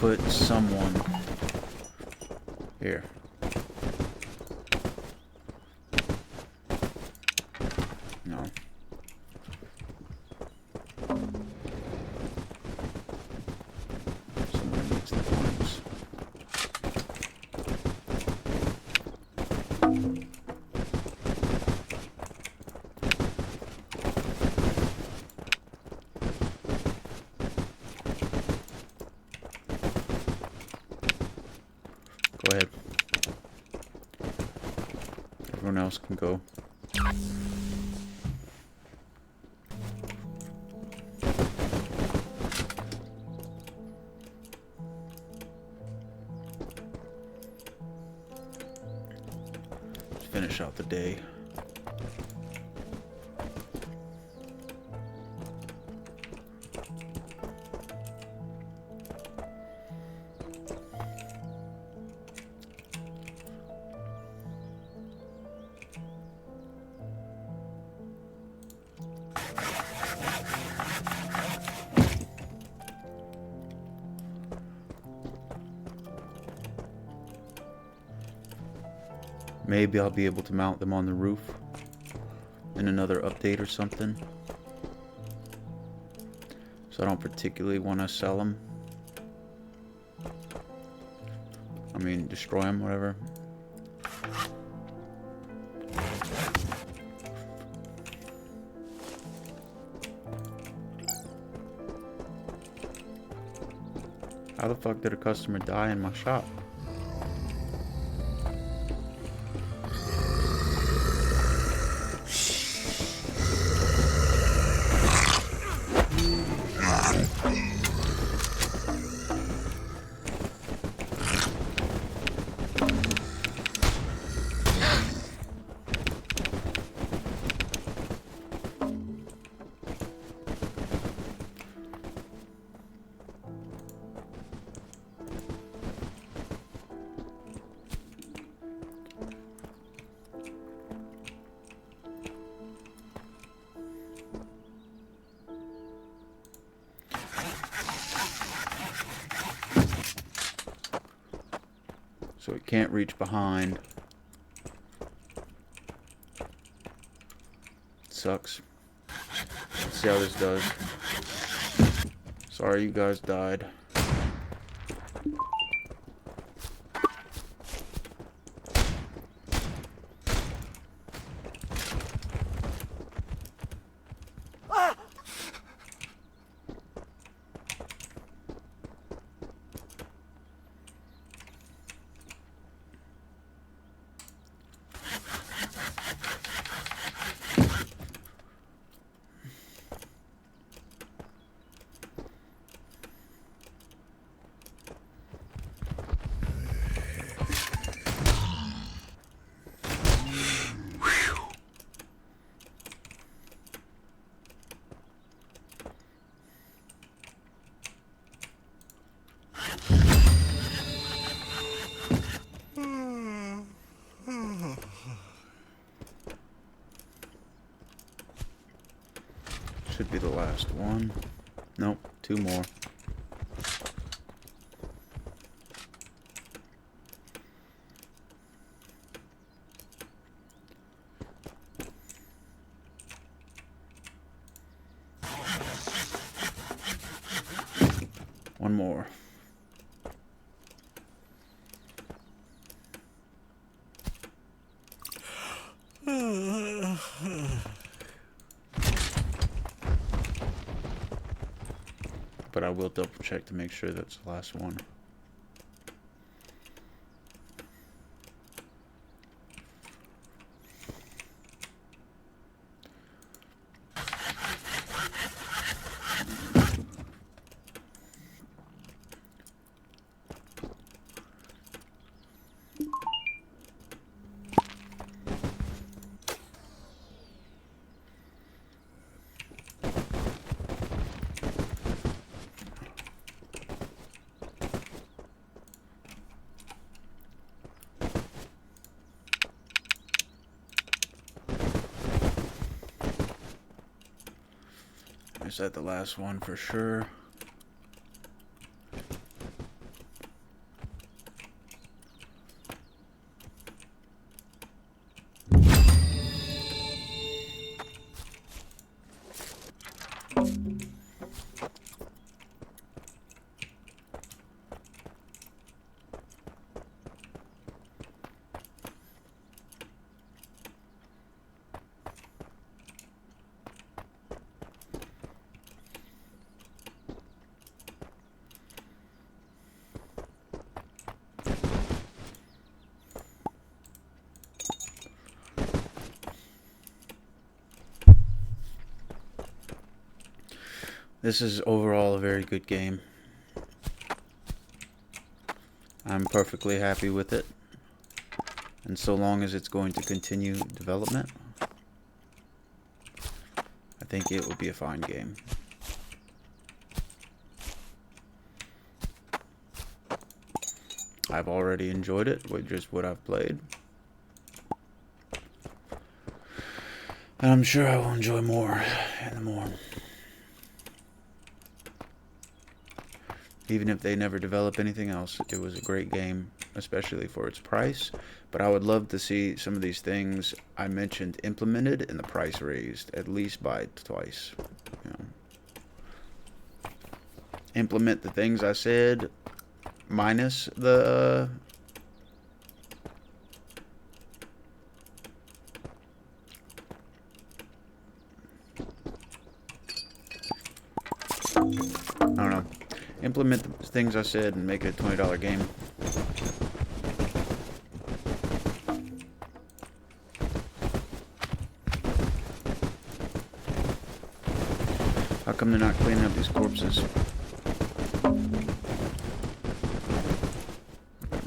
Put someone here. No. Someone needs the points. Go ahead. Everyone else can go. Let's finish out the day. Maybe I'll be able to mount them on the roof in another update or something. So I don't particularly want to sell them. I mean, destroy them, whatever. How the fuck did a customer die in my shop? So it can't reach behind. Sucks. Let's see how this does. Sorry you guys died. Should be the last one. Nope, two more. One more. But I will double check to make sure that's the last one. Is that the last one for sure? This is overall a very good game. I'm perfectly happy with it. And so long as it's going to continue development, I think it will be a fine game. I've already enjoyed it with just what I've played. And I'm sure I will enjoy more and more. Even if they never develop anything else, it was a great game, especially for its price. But I would love to see some of these things I mentioned implemented and the price raised, at least by twice. You know. Implement the things I said, minus the... I don't know. Implement the things I said and make it a $20 game. How come they're not cleaning up these corpses?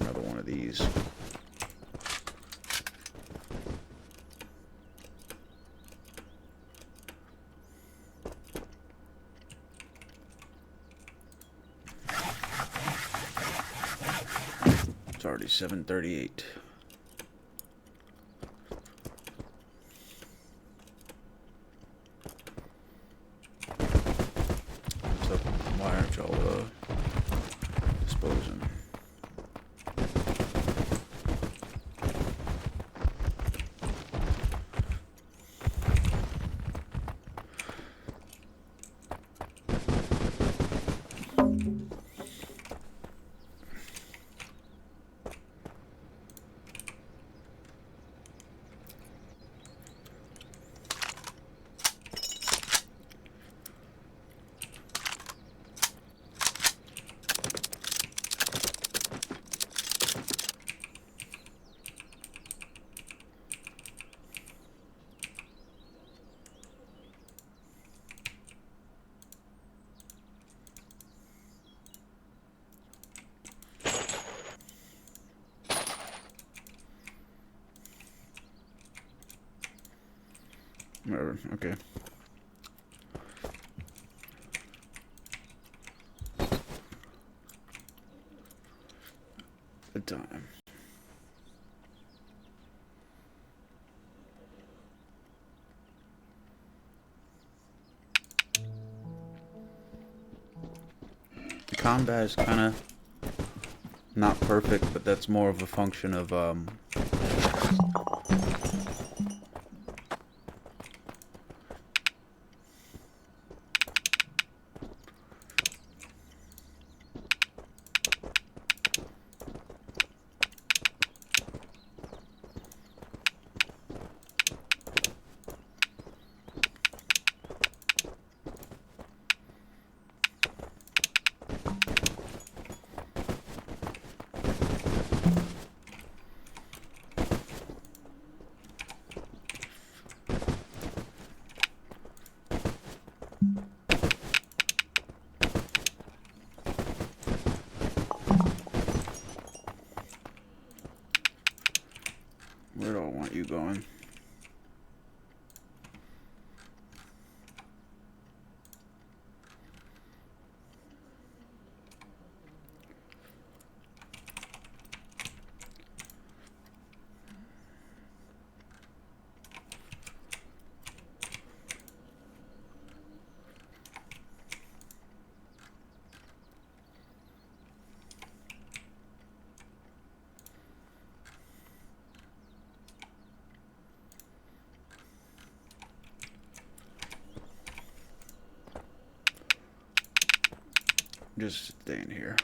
Another one of these. It's already 7:38. So why aren't y'all disposing? Whatever. Okay. Good time. The combat is kind of not perfect, but that's more of a function of where do I want you going? Just staying here.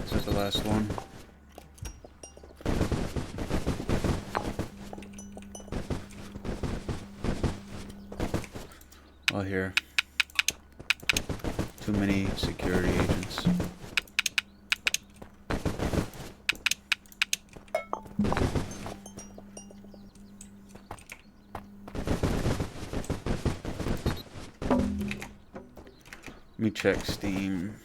Is that the last one? Oh, here. Too many security agents. Let me check Steam.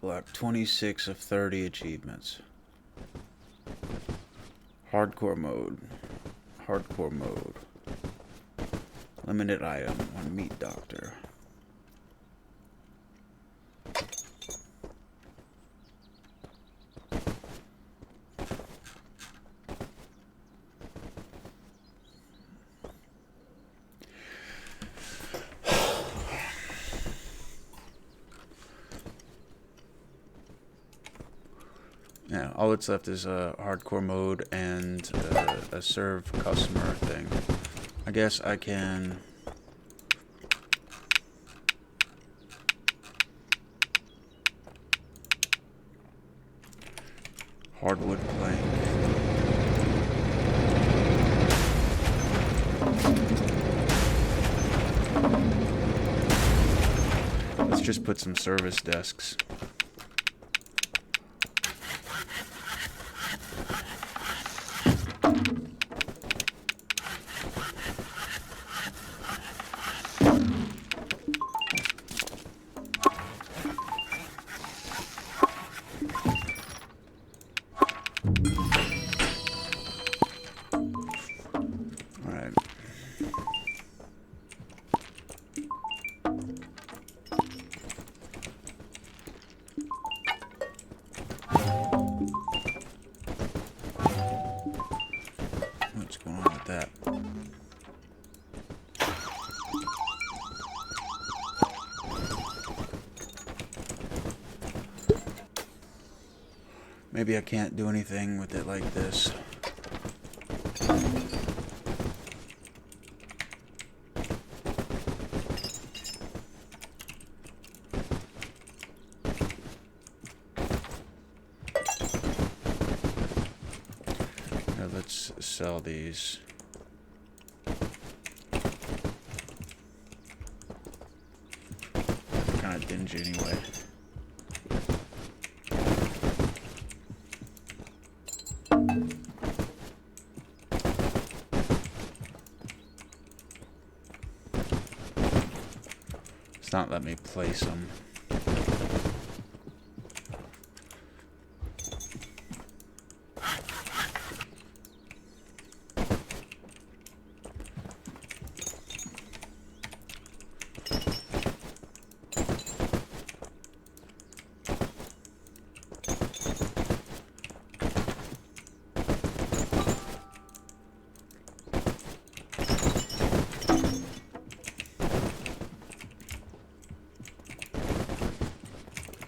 Like 26 of 30 achievements. Hardcore mode. Hardcore mode. Limited item on Meat Doctor. Yeah, all that's left is a hardcore mode and a serve customer thing. I guess I can... Hardwood plank. Let's just put some service desks. What's going on with that? Maybe I can't do anything with it like this. sell these. Kind of dingy anyway. It's not letting me place them.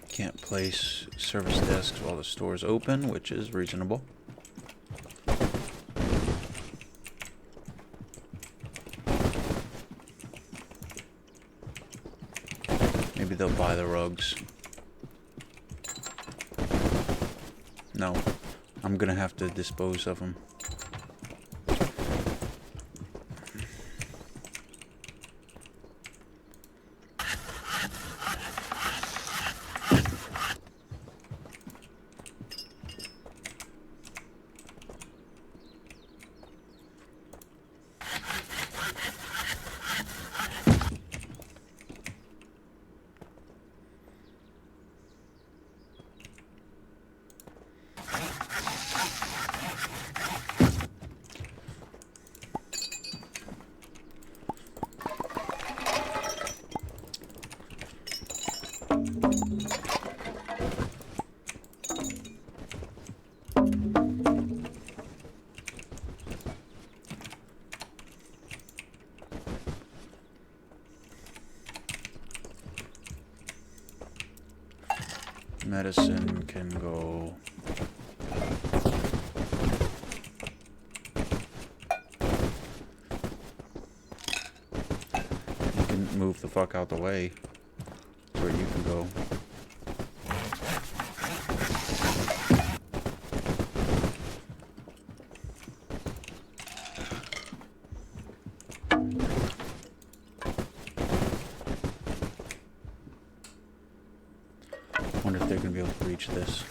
Can't place service desks while the store's open, which is reasonable. Maybe they'll buy the rugs. No, I'm gonna have to dispose of them. Medicine can go. You can move the fuck out the way. That's where you can go. Wonder if they're gonna be able to reach this.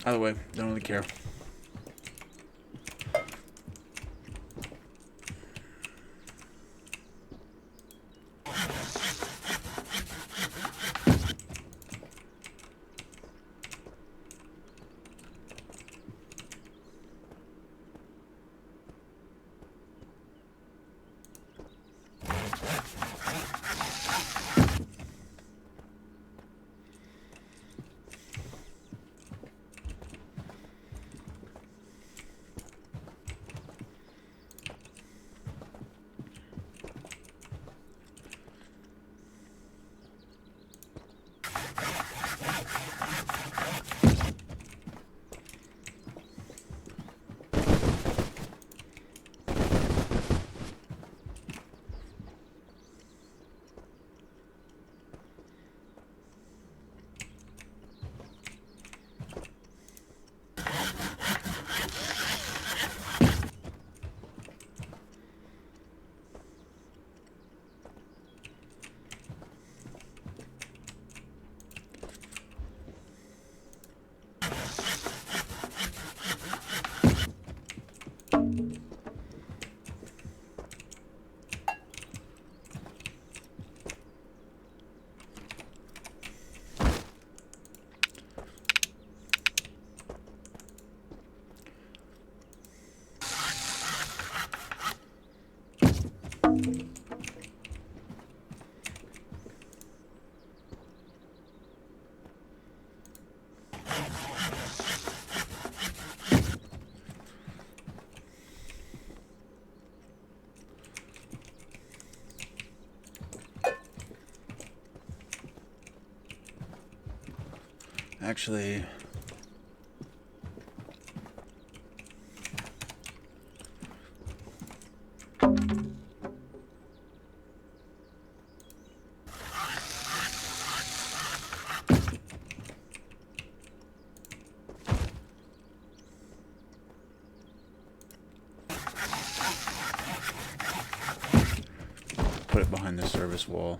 Either way, don't really care. Actually, put it behind the service wall.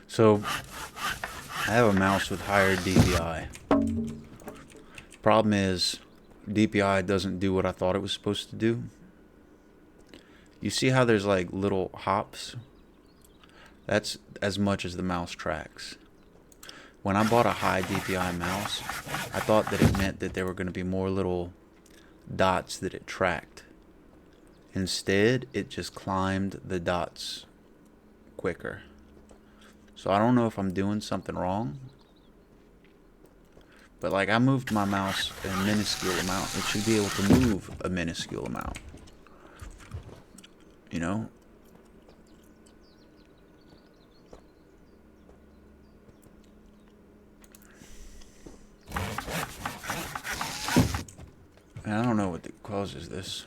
So, I have a mouse with higher DPI. Problem is, DPI doesn't do what I thought it was supposed to do. You see how there's like little hops? That's as much as the mouse tracks. When I bought a high DPI mouse, I thought that it meant that there were going to be more little dots that it tracked. Instead, it just climbed the dots quicker. So I don't know if I'm doing something wrong, but like I moved my mouse a minuscule amount. It should be able to move a minuscule amount. You know? And I don't know what causes this.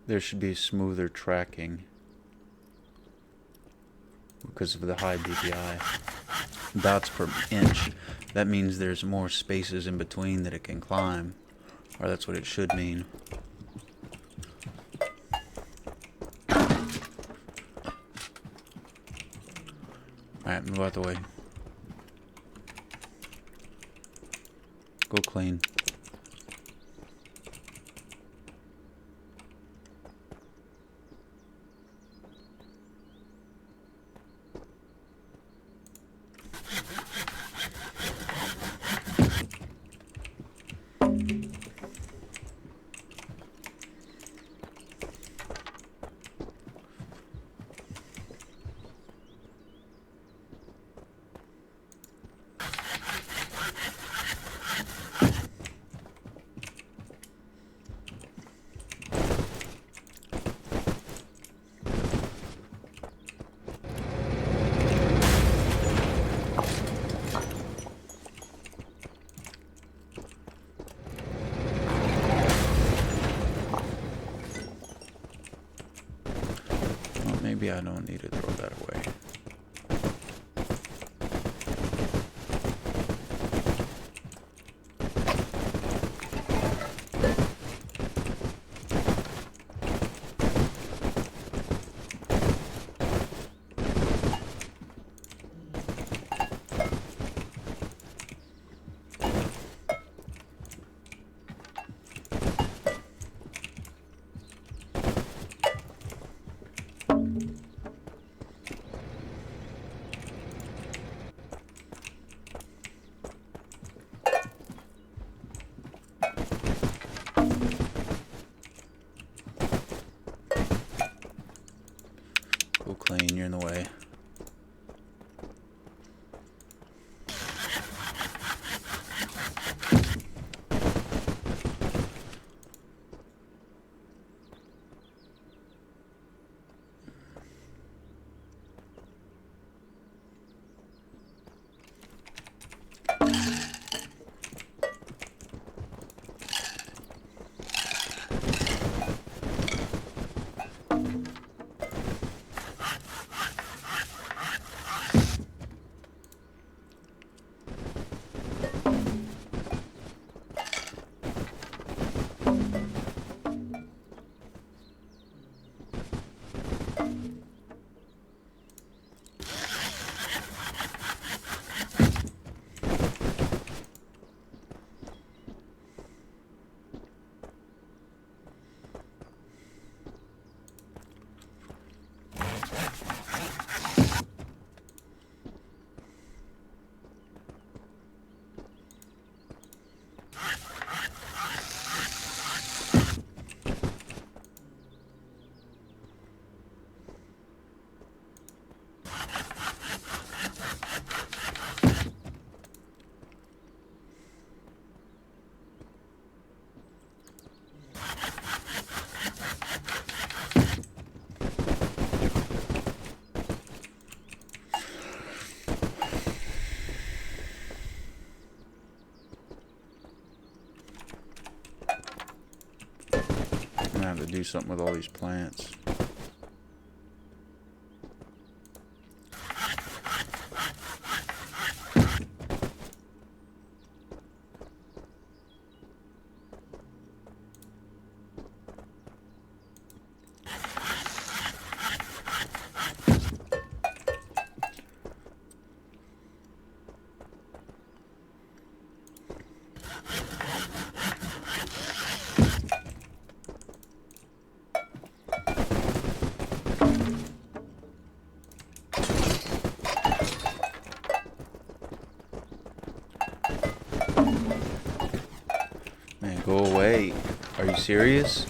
There should be smoother tracking because of the high DPI. Dots per inch. That means there's more spaces in between that it can climb, or that's what it should mean. Alright, move out the way. Go clean. Maybe I don't need to throw that away. do something with all these plants. Man, go away. Are you serious?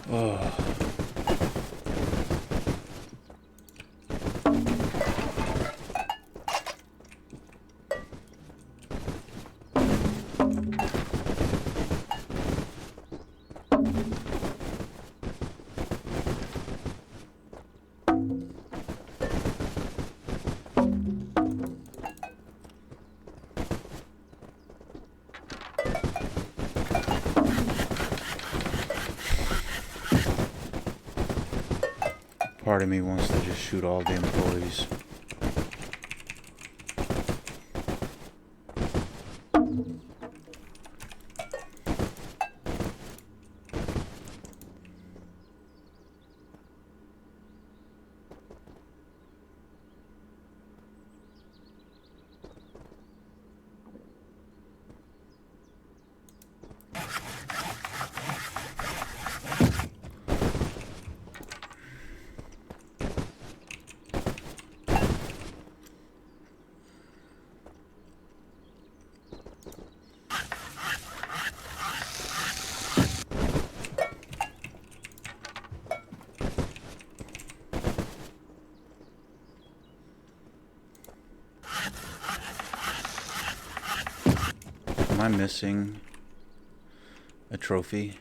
Oh. Part of me wants to just shoot all the employees. Am I missing a trophy?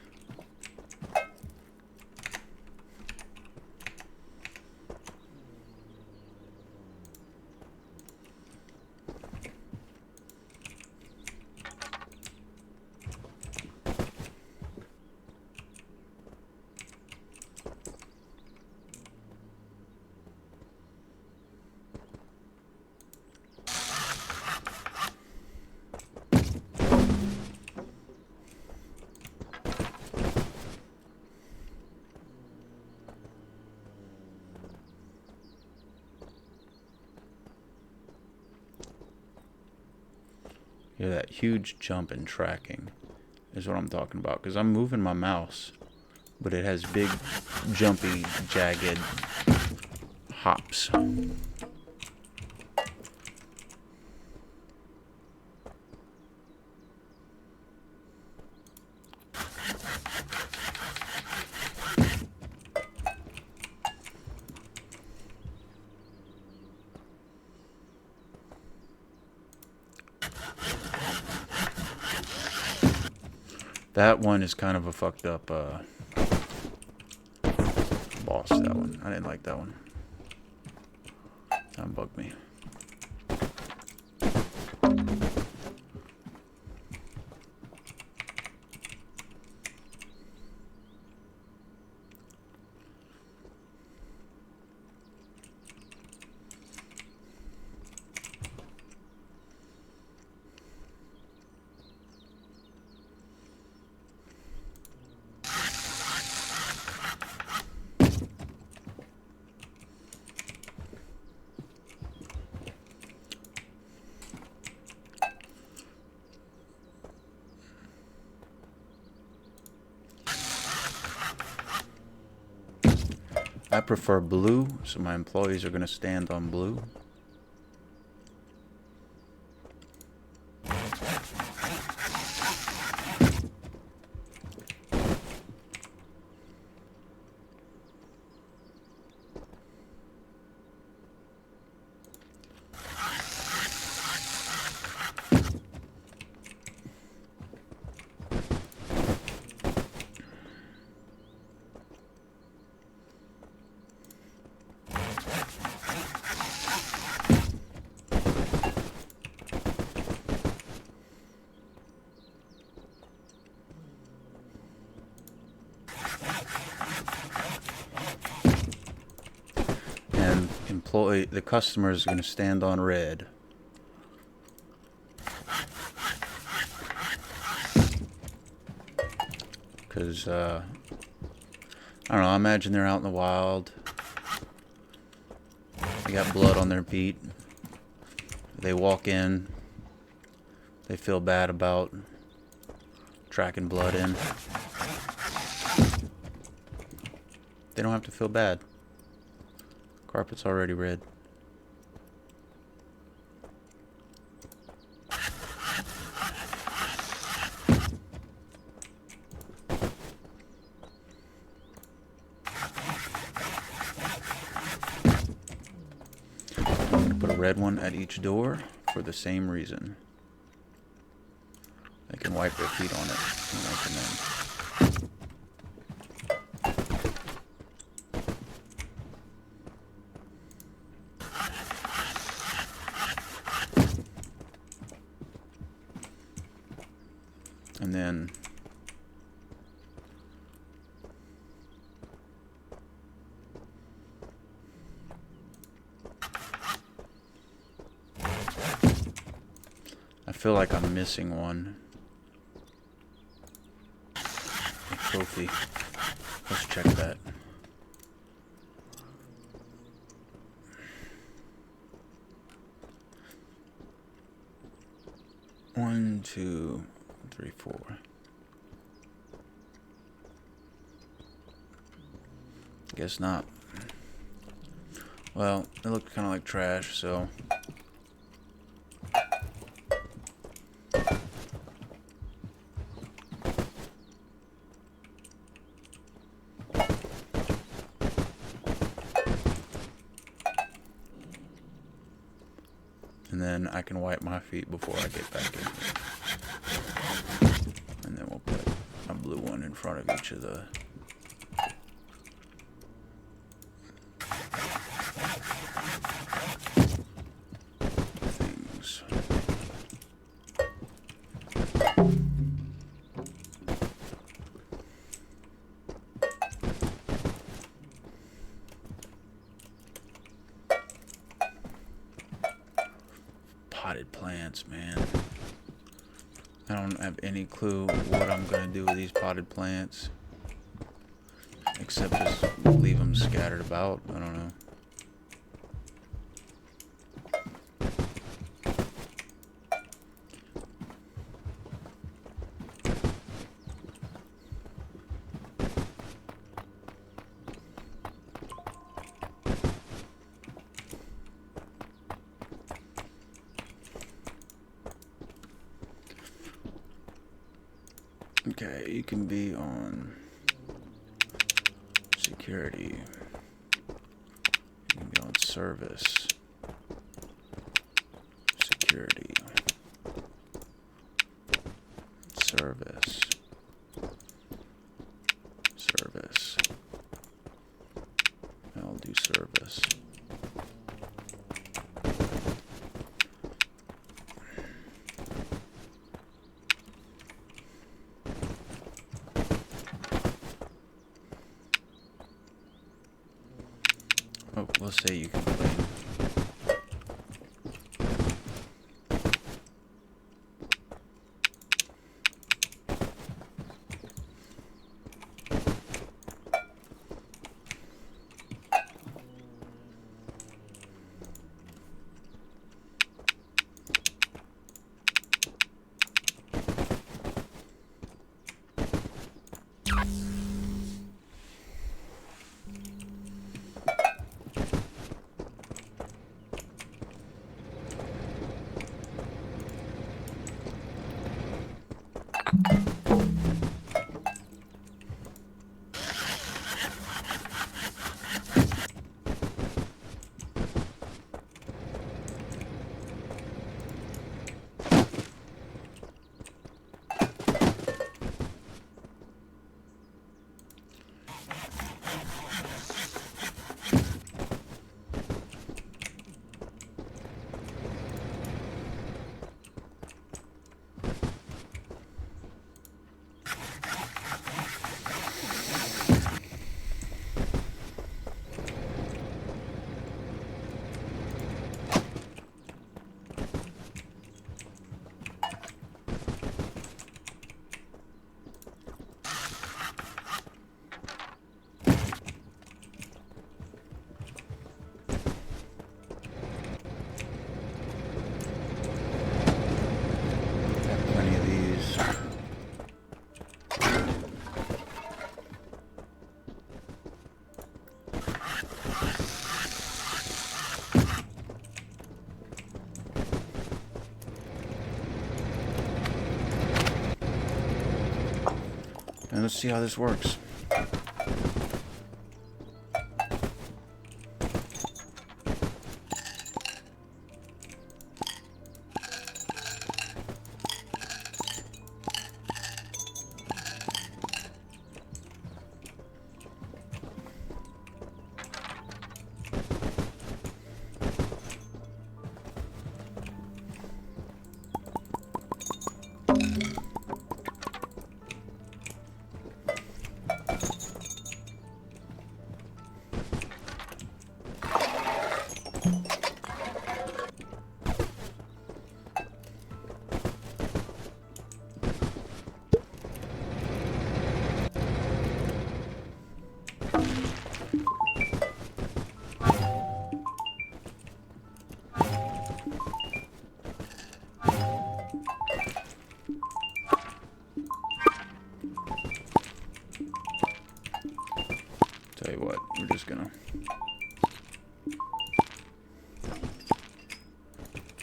Yeah, that huge jump in tracking is what I'm talking about. Because I'm moving my mouse, but it has big, jumpy, jagged hops. That one is kind of a fucked up boss, that one. I didn't like that one. That bugged me. I prefer blue, so my employees are going to stand on blue. the customer is going to stand on red. Because, I don't know, I imagine they're out in the wild. They got blood on their feet. They walk in. They feel bad about tracking blood in. They don't have to feel bad. Carpet's already red. I'm going to put a red one at each door for the same reason. They can wipe their feet on it when they come in. And then I feel like I'm missing one. A trophy. Let's check that. One, two, three, four. Guess not. Well, it looked kind of like trash, so. And then I can wipe my feet before I get back in here. And then we'll put a blue one in front of each of the things. Potted plants, man. I don't have any clue what I'm gonna do with these potted plants, except just leave them scattered about. I don't know. Okay, you can be on security. You can be on service. Security. Service. Service. I'll do service. Oh, let's say you can play. And let's see how this works. Tell you what, we're just gonna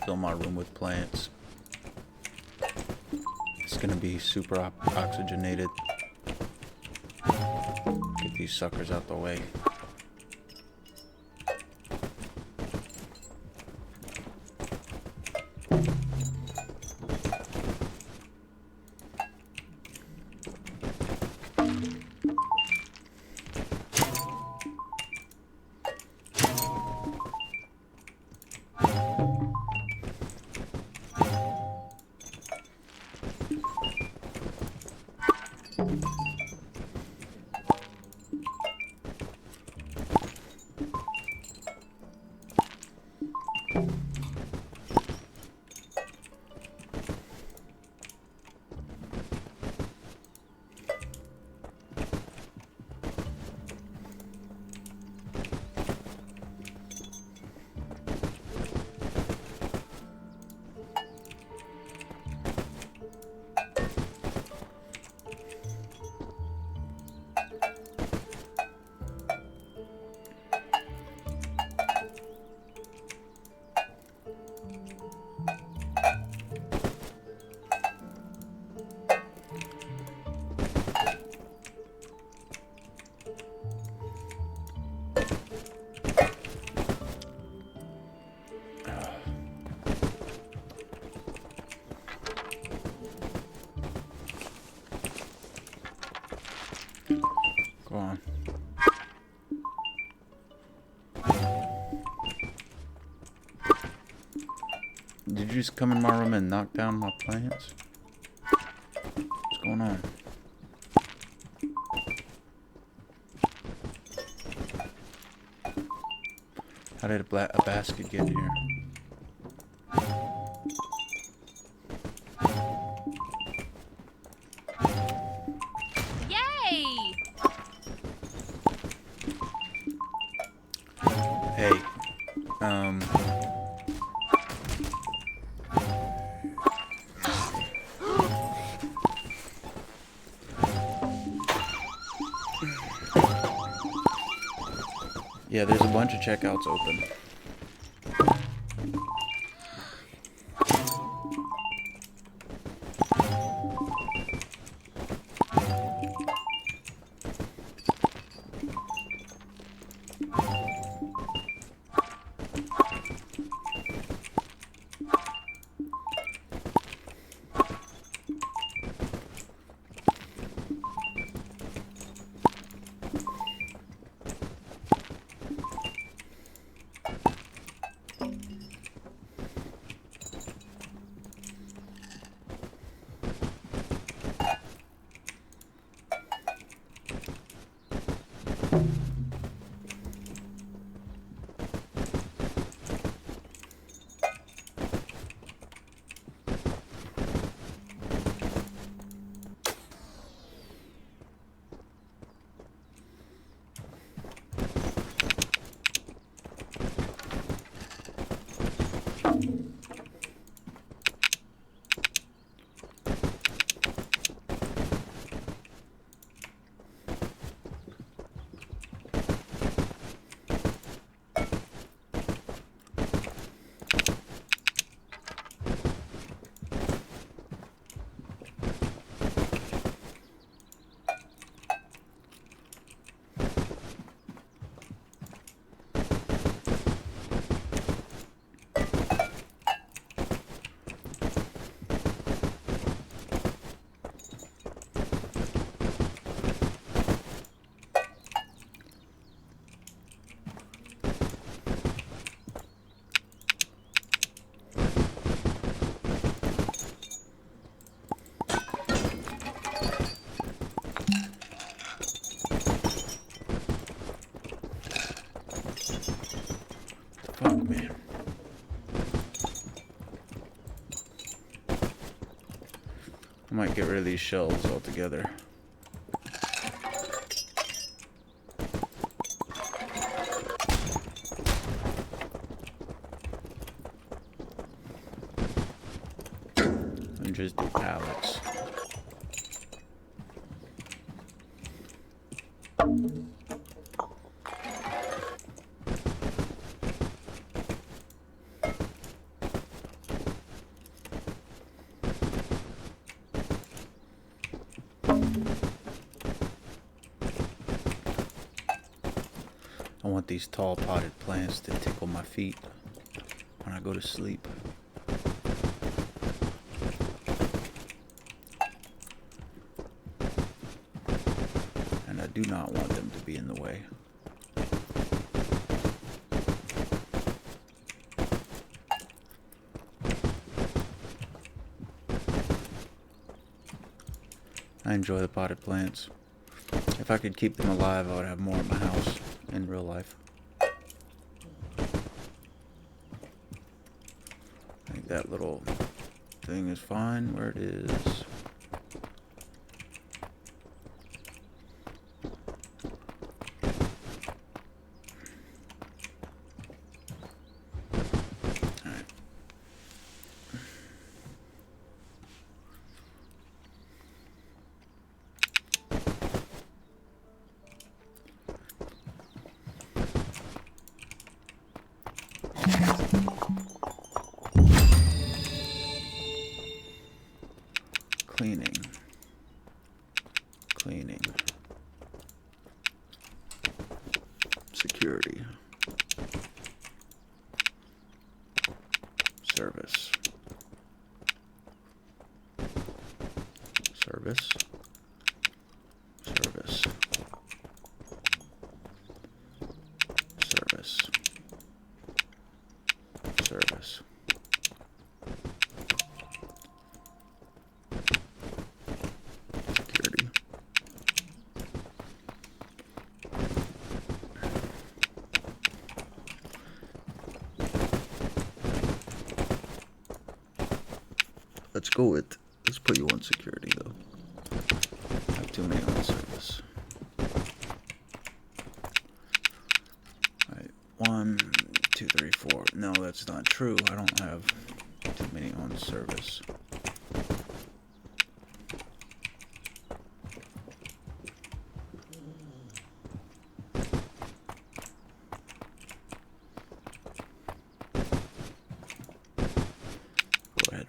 fill my room with plants. It's gonna be super oxygenated. Get these suckers out the way. Go on. Did you just come in my room and knock down my plants? What's going on? How did a basket get here? Hey, yeah, there's a bunch of checkouts open. get rid of these shelves altogether. And just do pallets. I want these tall potted plants to tickle my feet when I go to sleep. And I do not want them to be in the way. I enjoy the potted plants. If I could keep them alive, I would have more at my house in real life. I think that little thing is fine where it is. Alright. Cleaning. Security. Service. Service. Service. Service. Service. Security. Let's put you on security though. I have too many on service. Alright, 1, 2, 3, 4. No, that's not true. I don't have too many on service. Go ahead.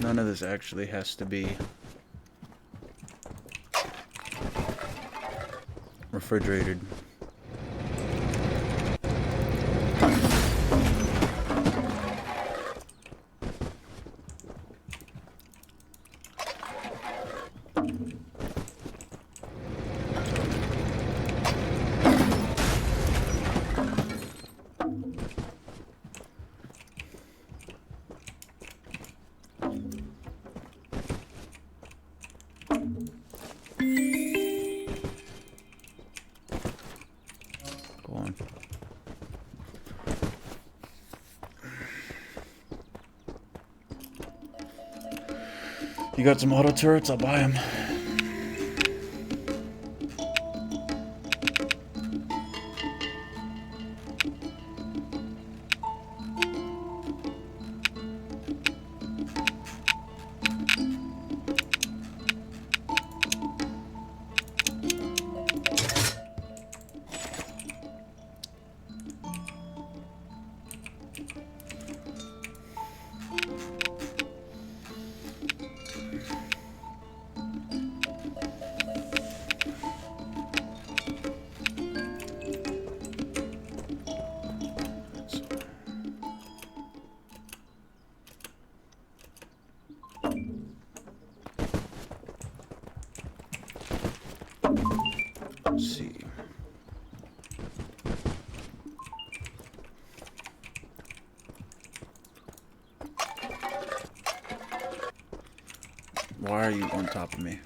None of this actually has to be refrigerated. one. You got some auto turrets? I'll buy them. Let's see. Why are you on top of me?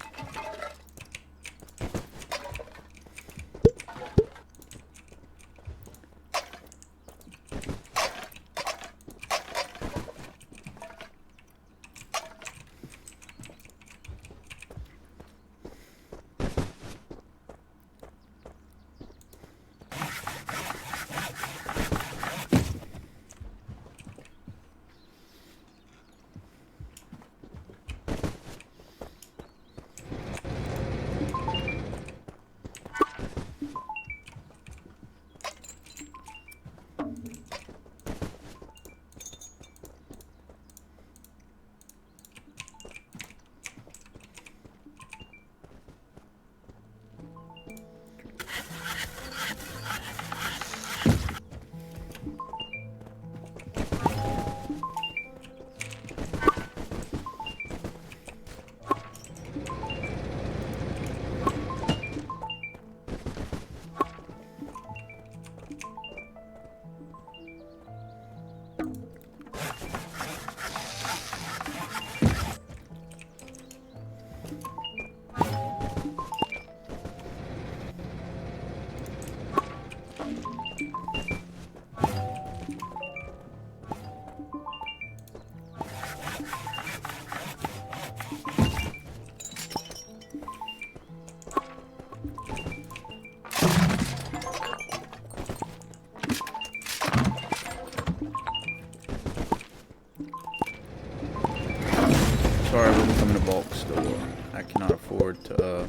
Sorry, we're becoming a bulk store. I cannot afford to,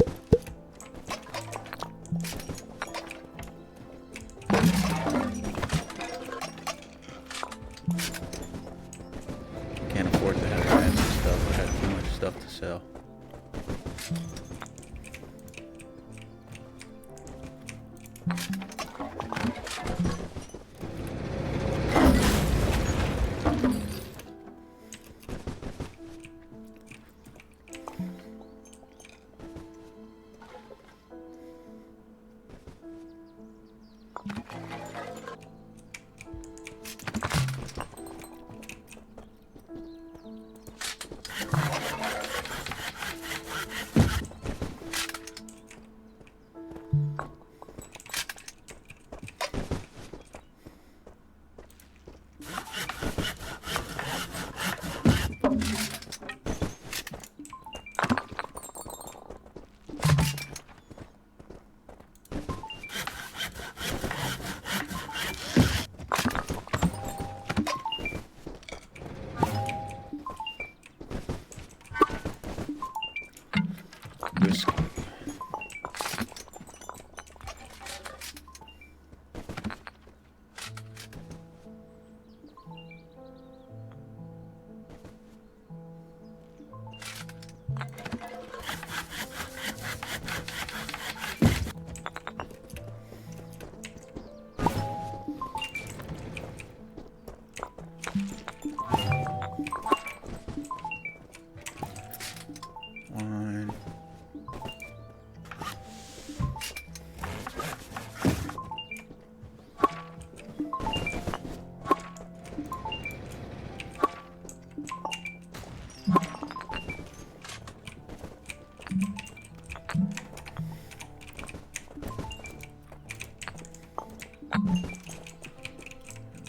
can't afford to have fancy stuff. I have too much stuff to sell.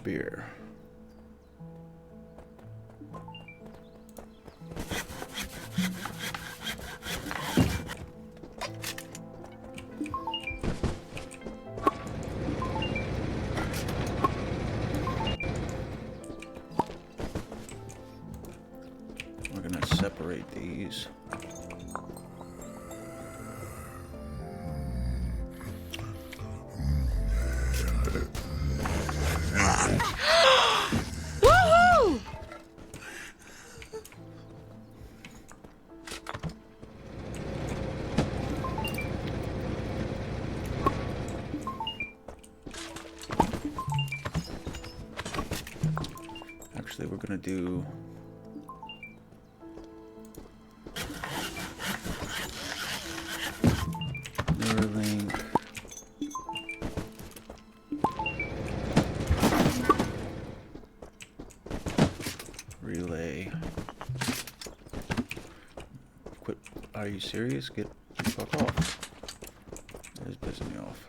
spear. We're gonna separate these. Woohoo! Actually, we're gonna do Neuralink. Relay. Quit. Are you serious? Get the fuck off. That is pissing me off.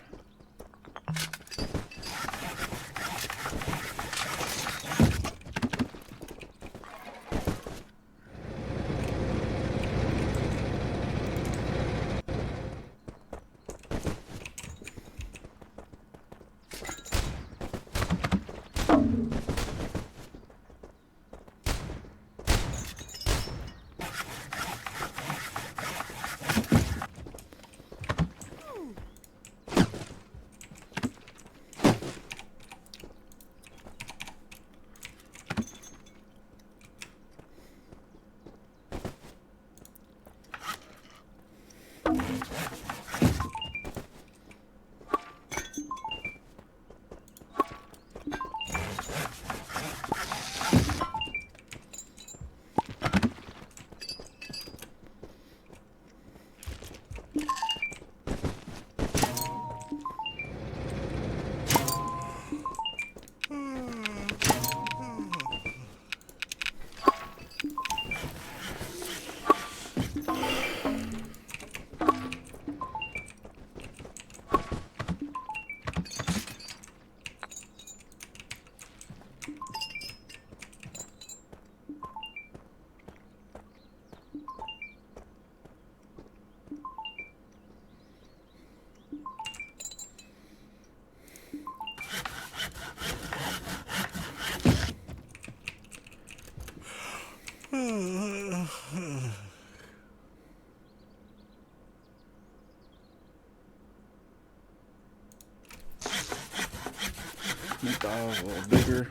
Make the aisles a little bigger.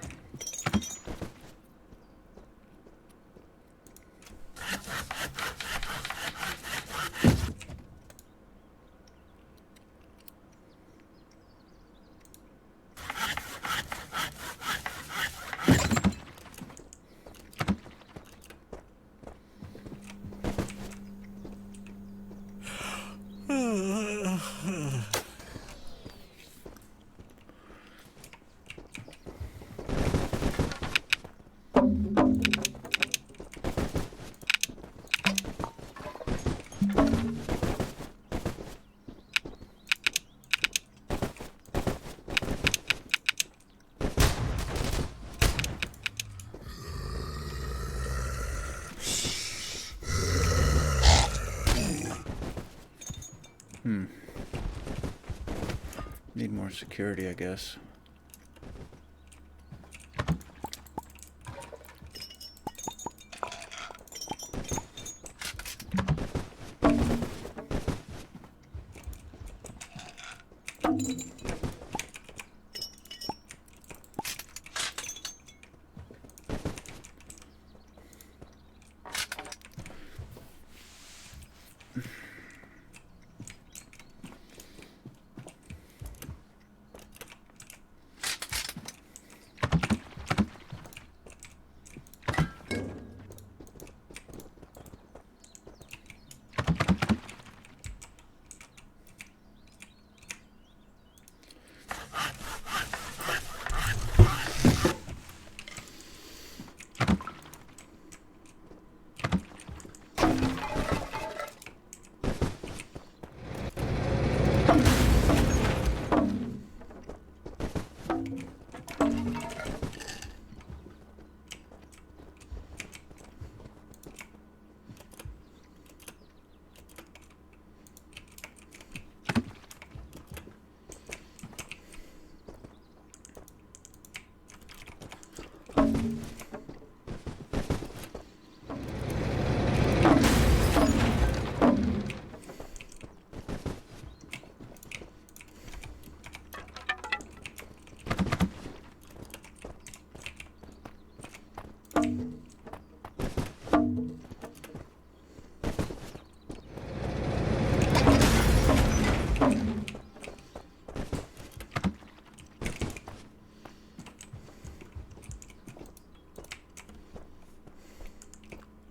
Need more security, I guess.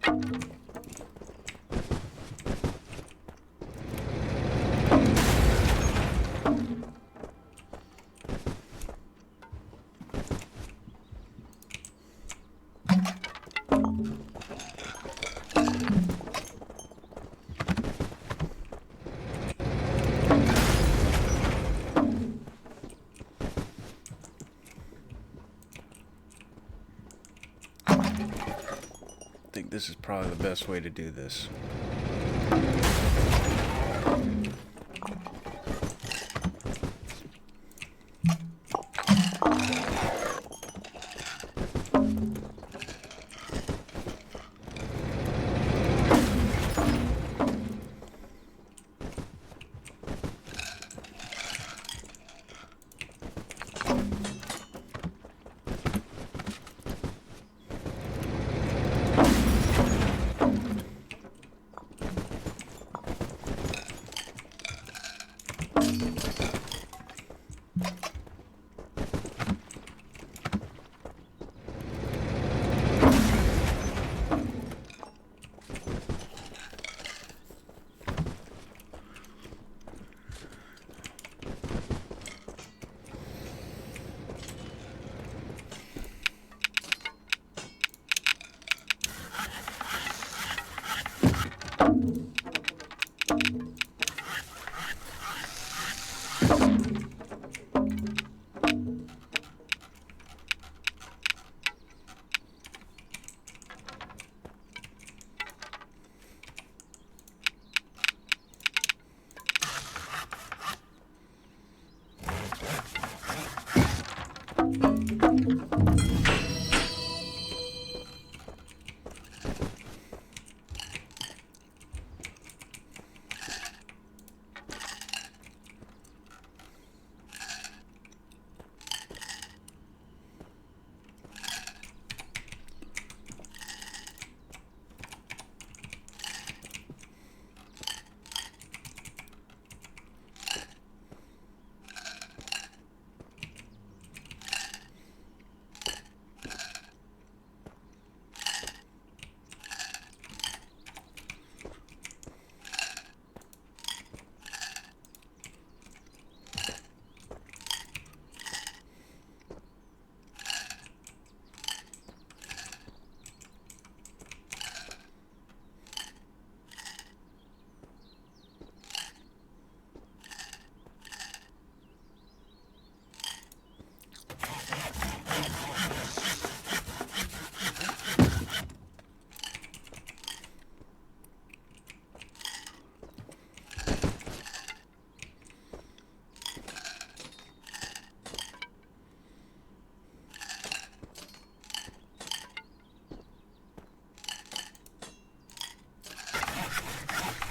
I think this is probably the best way to do this.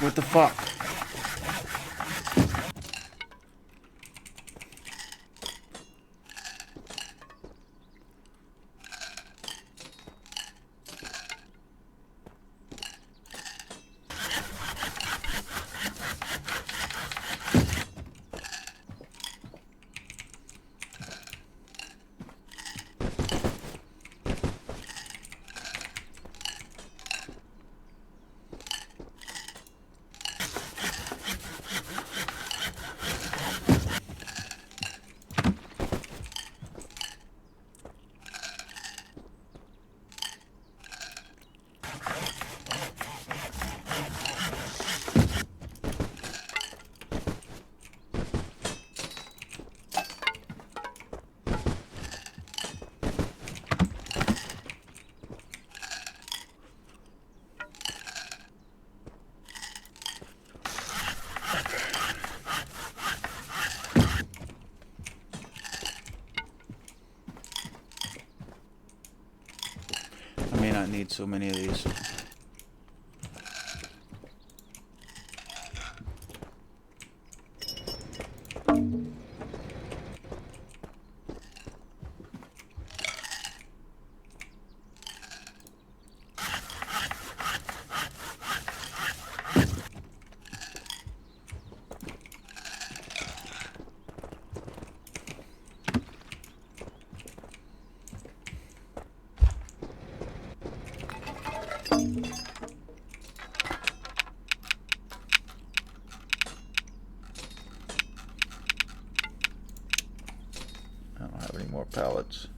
What the fuck? I may not need so many of these. 3 more pallets.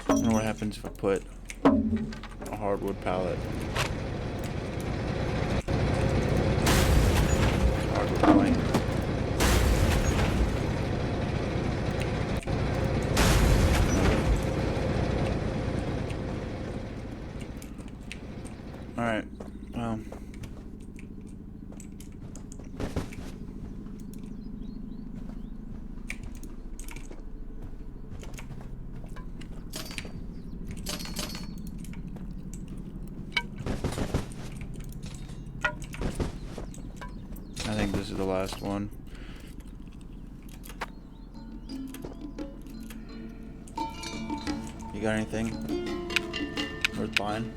I wonder what happens if I put a hardwood pallet. Hardwood plank. Alright, well. I think this is the last one. You got anything worth buying?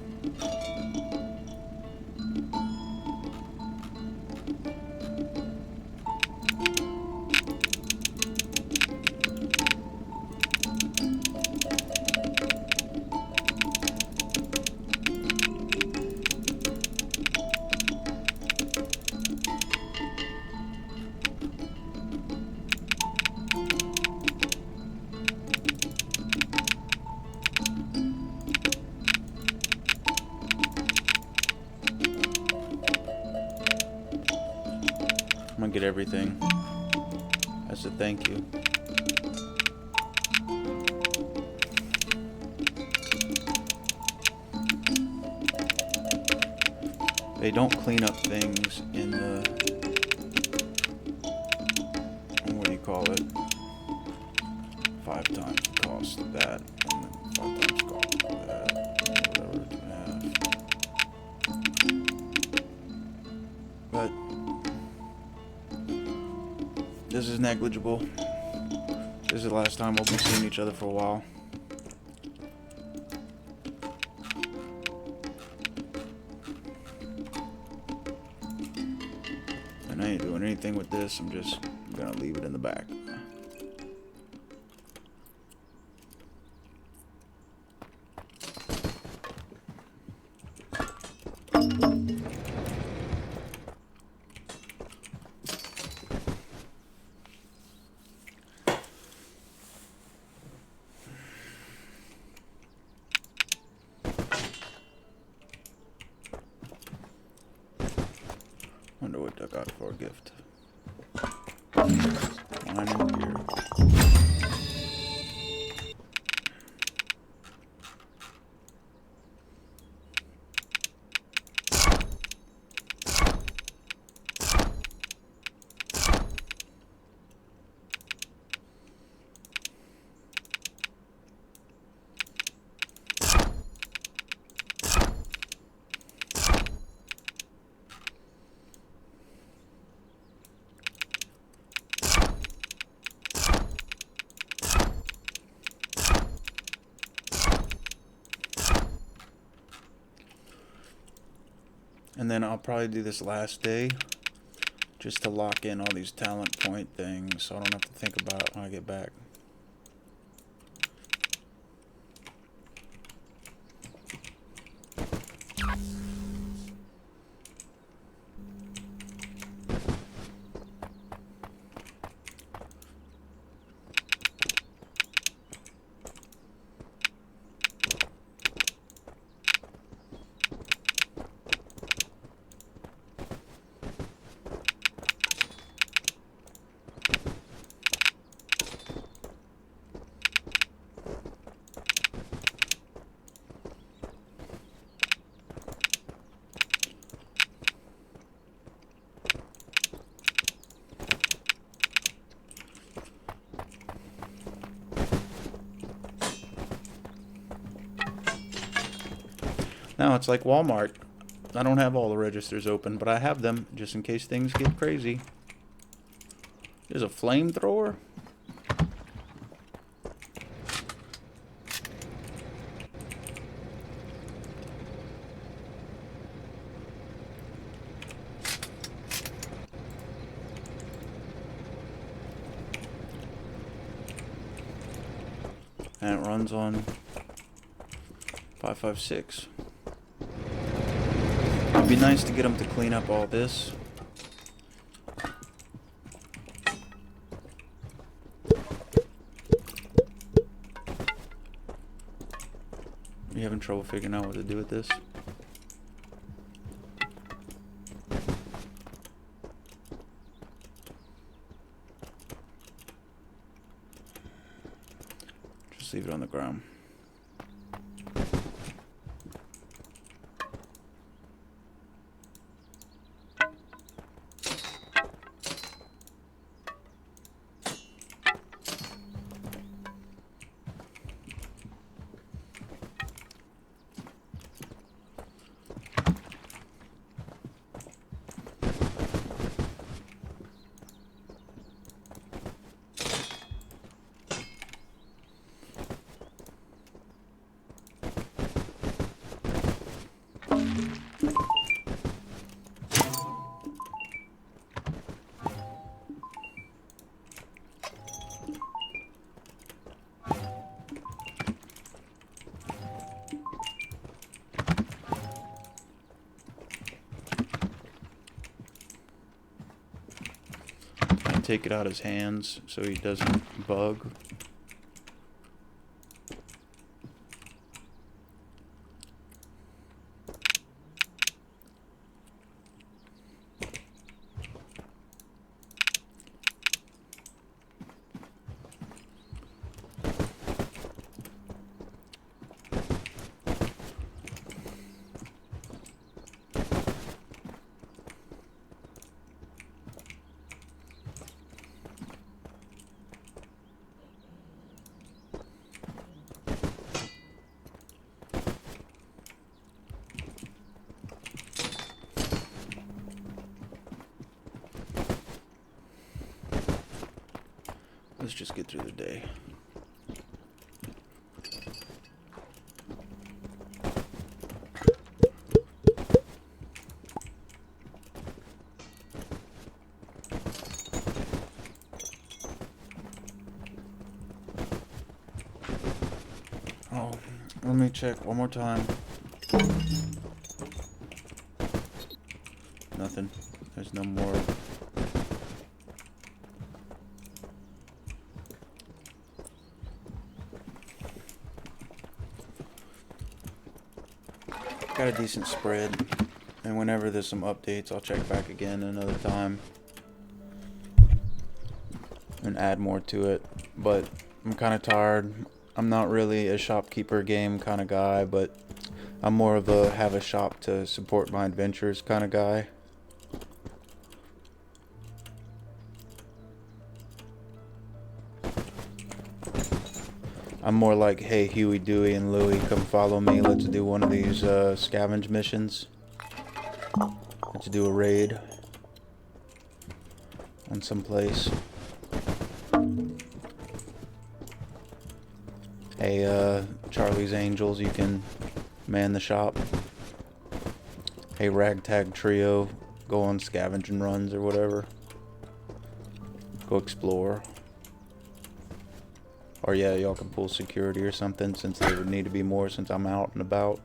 I'm gonna get everything as a thank you. They don't clean up things in the, what do you call it? 5 times the cost of that, and then 5 times the cost of that, whatever, 2.5. But this is negligible. This is the last time we'll be seeing each other for a while. And I ain't doing anything with this. I'm just gonna leave it in the back. Wonder what I got for a gift. Wine and beer. And then I'll probably do this last day just to lock in all these talent point things so I don't have to think about it when I get back. Now it's like Walmart. I don't have all the registers open, but I have them just in case things get crazy. There's a flamethrower. And it runs on 556. It'd be nice to get them to clean up all this. having trouble figuring out what to do with this. Just leave it on the ground. Take it out of his hands so he doesn't bug. Let's just get through the day. Oh, let me check one more time. Nothing. There's no more. Got a decent spread, and whenever there's some updates, I'll check back again another time and add more to it. But I'm kind of tired. I'm not really a shopkeeper game kind of guy, but I'm more of a have a shop to support my adventures kind of guy. I'm more like, hey, Huey, Dewey, and Louie, come follow me. Let's do one of these scavenge missions. Let's do a raid on some place. Hey, Charlie's Angels, you can man the shop. Hey, Ragtag Trio, go on scavenging runs or whatever. Go explore. Or yeah, y'all can pull security or something, since there would need to be more since I'm out and about.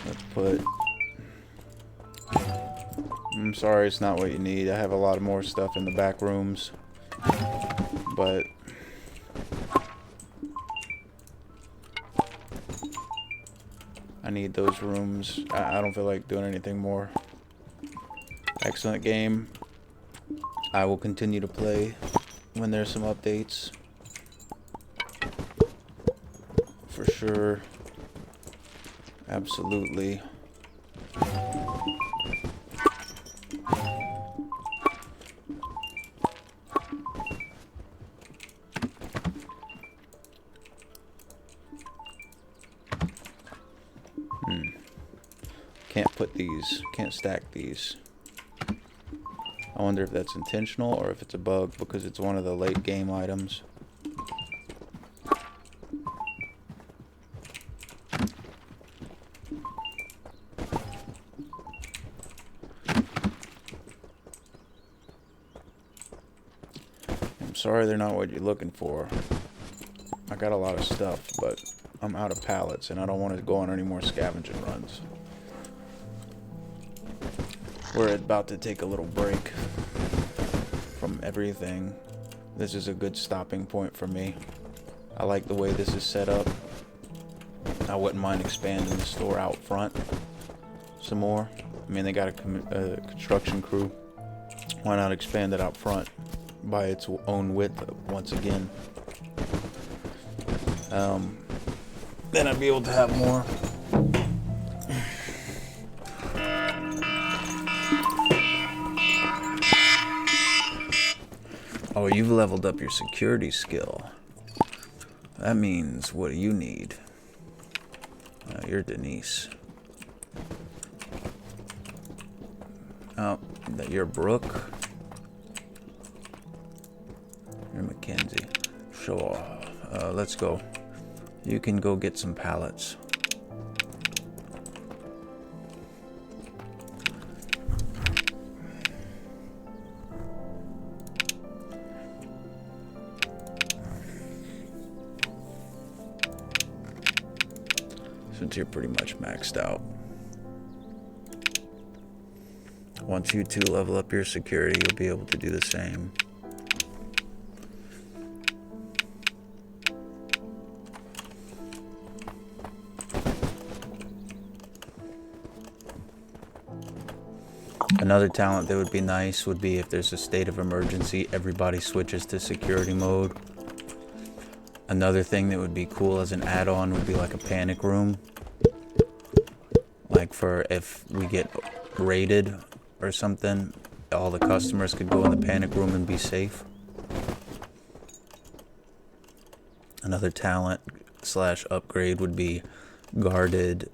Let's put... I'm sorry, it's not what you need. I have a lot more stuff in the back rooms. But... I need those rooms. I don't feel like doing anything more. Excellent game. I will continue to play when there's some updates. For sure. Absolutely. Can't put these, can't stack these. I wonder if that's intentional or if it's a bug because it's one of the late game items. I'm sorry they're not what you're looking for. I got a lot of stuff, but I'm out of pallets and I don't want to go on any more scavenging runs. We're about to take a little break from everything, this is a good stopping point for me. I like the way this is set up. I wouldn't mind expanding the store out front some more. I mean, they got a construction crew. Why not expand it out front by its own width once again? Then I'd be able to have more. Oh, you've leveled up your security skill. That means, what do you need? You're Denise. Oh, you're Brooke. You're Mackenzie. Sure. Let's go. You can go get some pallets. Since you're pretty much maxed out. Once you two level up your security, you'll be able to do the same. Another talent that would be nice would be if there's a state of emergency, everybody switches to security mode. Another thing that would be cool as an add-on would be like a panic room. Like for if we get raided or something, all the customers could go in the panic room and be safe. Another talent / upgrade would be guarded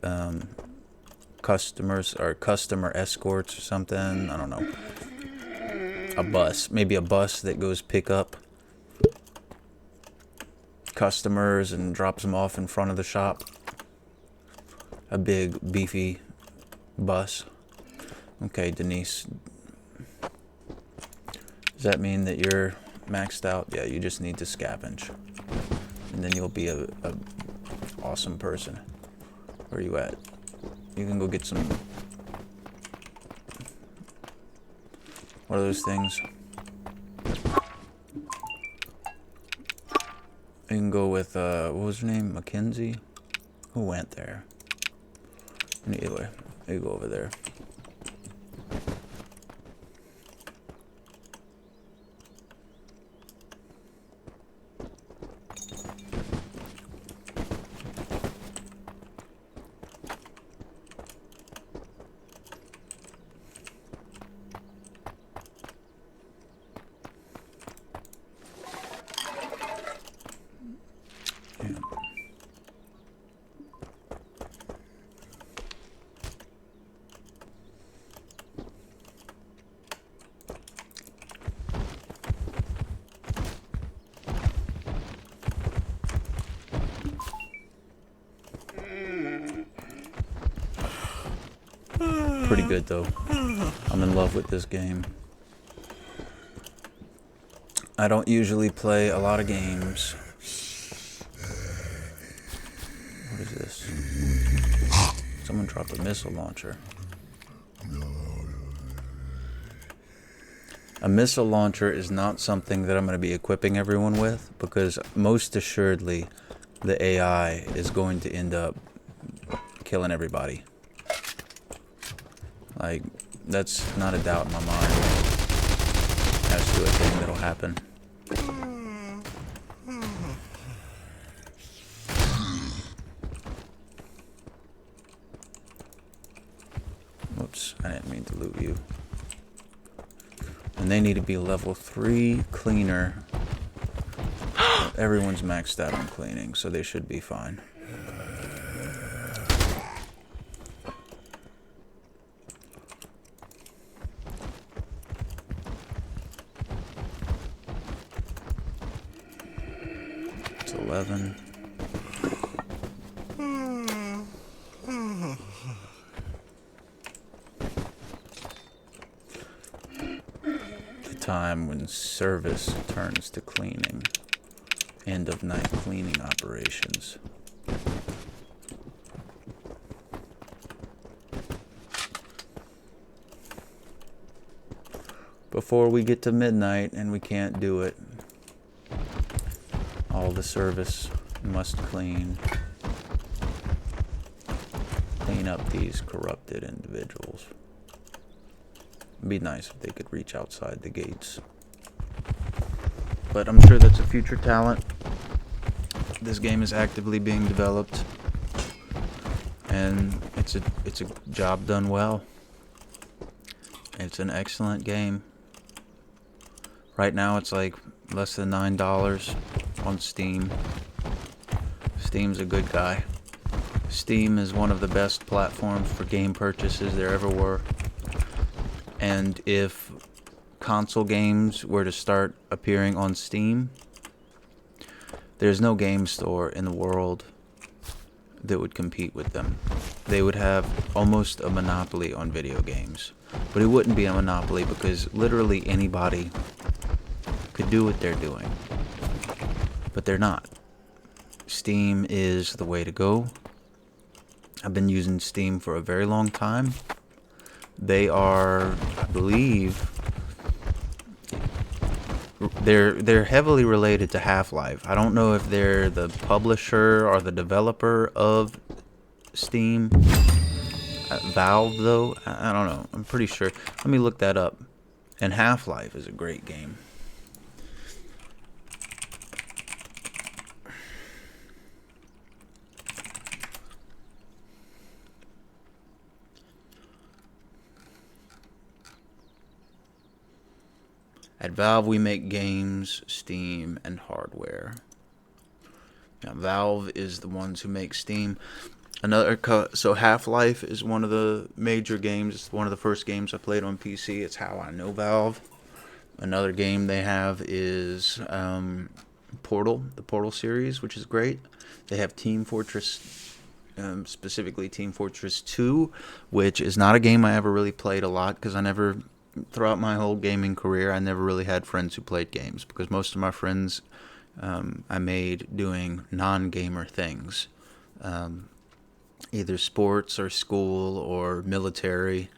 customers or customer escorts or something. I don't know. A bus. Maybe a bus that goes pick up customers and drops them off in front of the shop. A big, beefy bus. Okay, Denise. Does that mean that you're maxed out? Yeah, you just need to scavenge. And then you'll be a awesome person. Where are you at? You can go get some... What are those things? You can go with, what was her name? Mackenzie? Who went there? Anyway, you go over there. Pretty good though. I'm in love with this game. I don't usually play a lot of games. What is this? Someone dropped a missile launcher. A missile launcher is not something that I'm going to be equipping everyone with, because most assuredly the AI is going to end up killing everybody. Like, that's not a doubt in my mind as to a thing that'll happen. Whoops, I didn't mean to loot you. And they need to be level 3 cleaner. Everyone's maxed out on cleaning, so they should be fine. It's 11. Time when service turns to cleaning. End of night cleaning operations. before we get to midnight and we can't do it. All the service must clean up these corrupted individuals. It'd be nice if they could reach outside the gates. But I'm sure that's a future talent. This game is actively being developed, and it's a job done well. It's an excellent game. Right now it's like less than $9 on Steam. Steam's a good guy. Steam is one of the best platforms for game purchases there ever were. And if console games were to start appearing on Steam, there's no game store in the world that would compete with them. They would have almost a monopoly on video games. But it wouldn't be a monopoly because literally anybody could do what they're doing. But they're not. Steam is the way to go. I've been using Steam for a very long time. They are, I believe, they're heavily related to Half-Life. I don't know if they're the publisher or the developer of Steam. Valve, though, I don't know. I'm pretty sure. Let me look that up. And Half-Life is a great game. At Valve, we make games, Steam, and hardware. Now, Valve is the ones who make Steam. So Half-Life is one of the major games. It's one of the first games I played on PC. It's how I know Valve. Another game they have is Portal, the Portal series, which is great. They have Team Fortress, specifically Team Fortress 2, which is not a game I ever really played a lot because throughout my whole gaming career, I never really had friends who played games because most of my friends I made doing non-gamer things. Either sports or school or military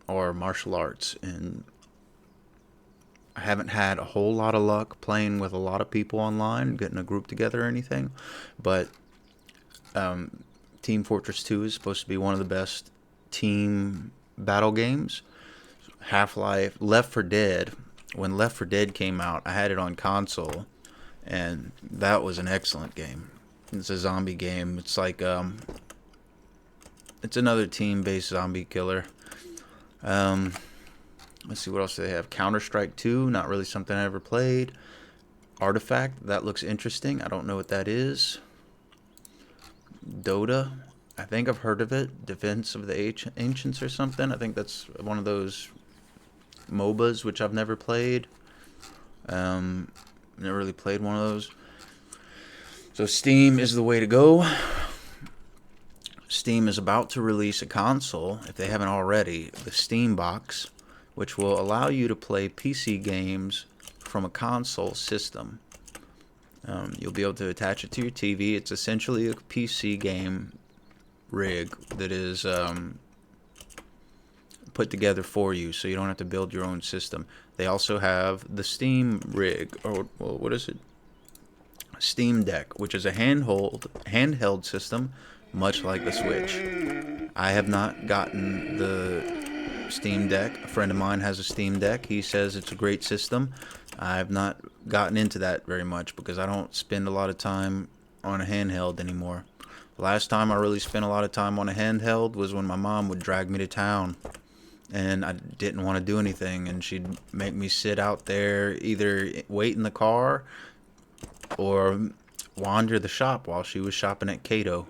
or martial arts. And I haven't had a whole lot of luck playing with a lot of people online, getting a group together or anything. But Team Fortress 2 is supposed to be one of the best team battle games. Half-Life, Left 4 Dead. When Left 4 Dead came out, I had it on console, and that was an excellent game. It's a zombie game. It's like it's another team-based zombie killer. Let's see what else they have. Counter-Strike 2, not really something I ever played. Artifact, that looks interesting. I don't know what that is. Dota, I think I've heard of it. Defense of the Ancients or something. I think that's one of those MOBAs, which I've never played. Never really played one of those. So Steam is the way to go. Steam is about to release a console, if they haven't already, the Steam Box, which will allow you to play PC games from a console system. You'll be able to attach it to your TV. It's essentially a PC game rig that is put together for you, so you don't have to build your own system. They also have the Steam rig, or well, what is it? Steam Deck, which is a handheld system, much like the Switch. I have not gotten the Steam Deck. A friend of mine has a Steam Deck. He says it's a great system. I've not gotten into that very much because I don't spend a lot of time on a handheld anymore. Last time I really spent a lot of time on a handheld was when my mom would drag me to town and I didn't want to do anything, and she'd make me sit out there, either wait in the car or wander the shop while she was shopping at Cato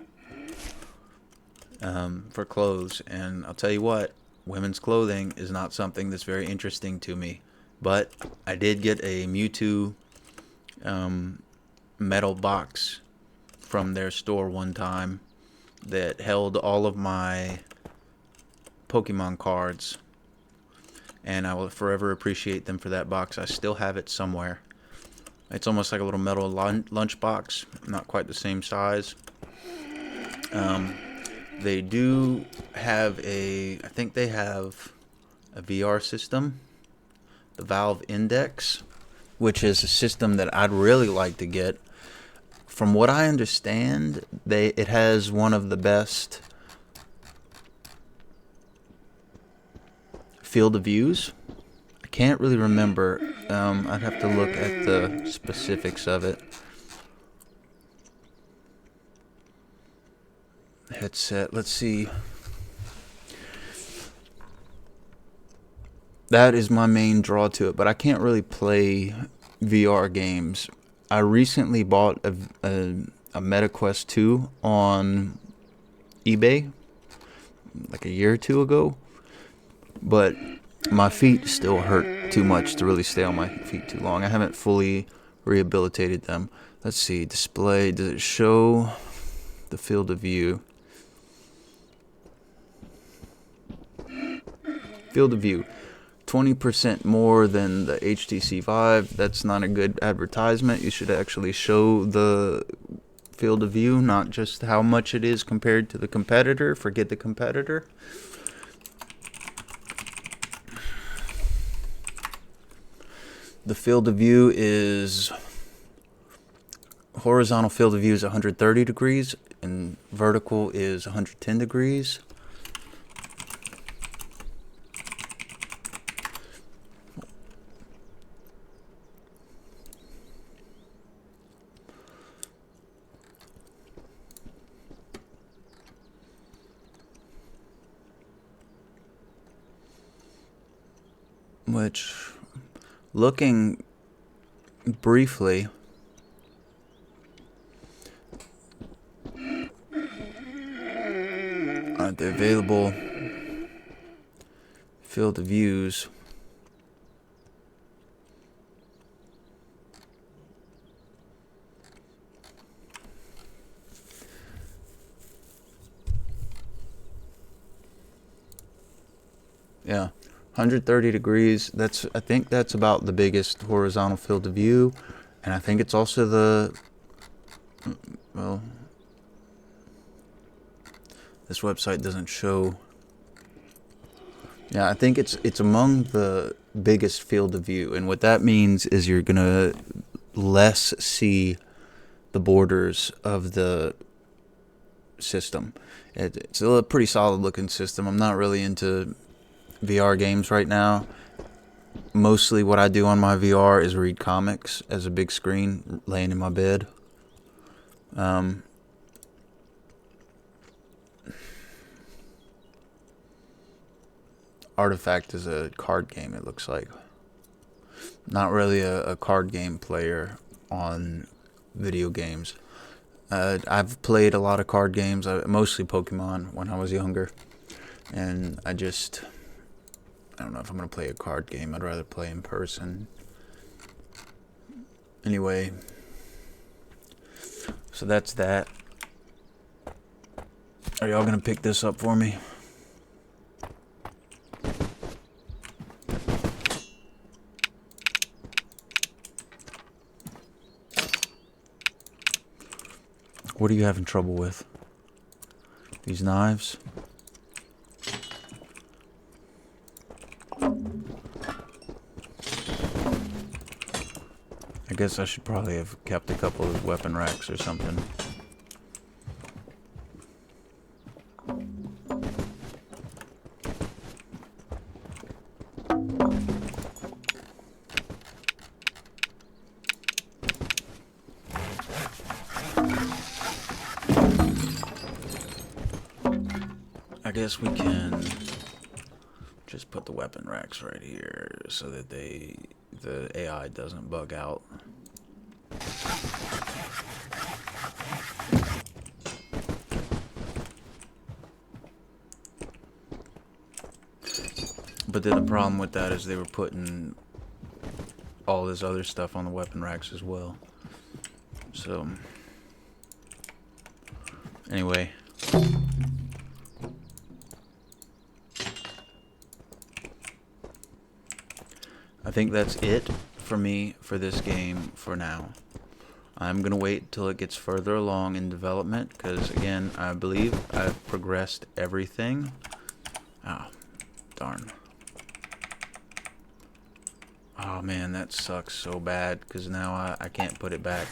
for clothes. And I'll tell you what, women's clothing is not something that's very interesting to me. But I did get a Mewtwo metal box from their store one time that held all of my Pokemon cards, and I will forever appreciate them for that box. I still have it somewhere. It's almost like a little metal lunch box, not quite the same size. They do have I think they have a VR system, the Valve Index, which is a system that I'd really like to get. From what I understand, it has one of the best field of views. I can't really remember. I'd have to look at the specifics of it. Headset, let's see. That is my main draw to it, but I can't really play VR games. I recently bought a MetaQuest 2 on eBay, like a year or two ago, but my feet still hurt too much to really stay on my feet too long. I haven't fully rehabilitated them. Let's see, display, does it show the field of view? Field of view, 20% more than the HTC Vive. That's not a good advertisement. You should actually show the field of view, not just how much it is compared to the competitor. Forget the competitor. The field of view is, horizontal field of view is 130 degrees and vertical is 110 degrees. Which, looking briefly, at the available field of views, yeah, 130 degrees. I think that's about the biggest horizontal field of view, and I think it's also the, well, this website doesn't show. Yeah, I think it's among the biggest field of view, and what that means is you're gonna less see the borders of the system. It's a pretty solid looking system. I'm not really into VR games right now. Mostly what I do on my VR is read comics as a big screen laying in my bed. Artifact is a card game, it looks like. Not really a card game player on video games. I've played a lot of card games, mostly Pokemon when I was younger. And I don't know if I'm going to play a card game. I'd rather play in person. Anyway, so that's that. Are y'all going to pick this up for me? What are you having trouble with? These knives? I guess I should probably have kept a couple of weapon racks or something. I guess we can just put the weapon racks right here so that the AI doesn't bug out. But then the problem with that is they were putting all this other stuff on the weapon racks as well. So, anyway. I think that's it for me for this game for now. I'm going to wait till it gets further along in development because, again, I believe I've progressed everything. Ah, darn. Oh man, that sucks so bad because now I can't put it back.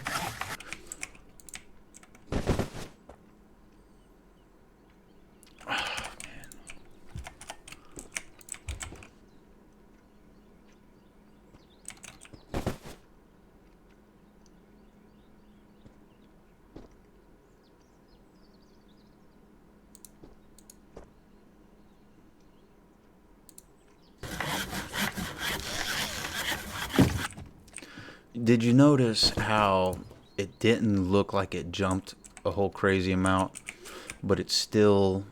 Did you notice how it didn't look like it jumped a whole crazy amount, but it still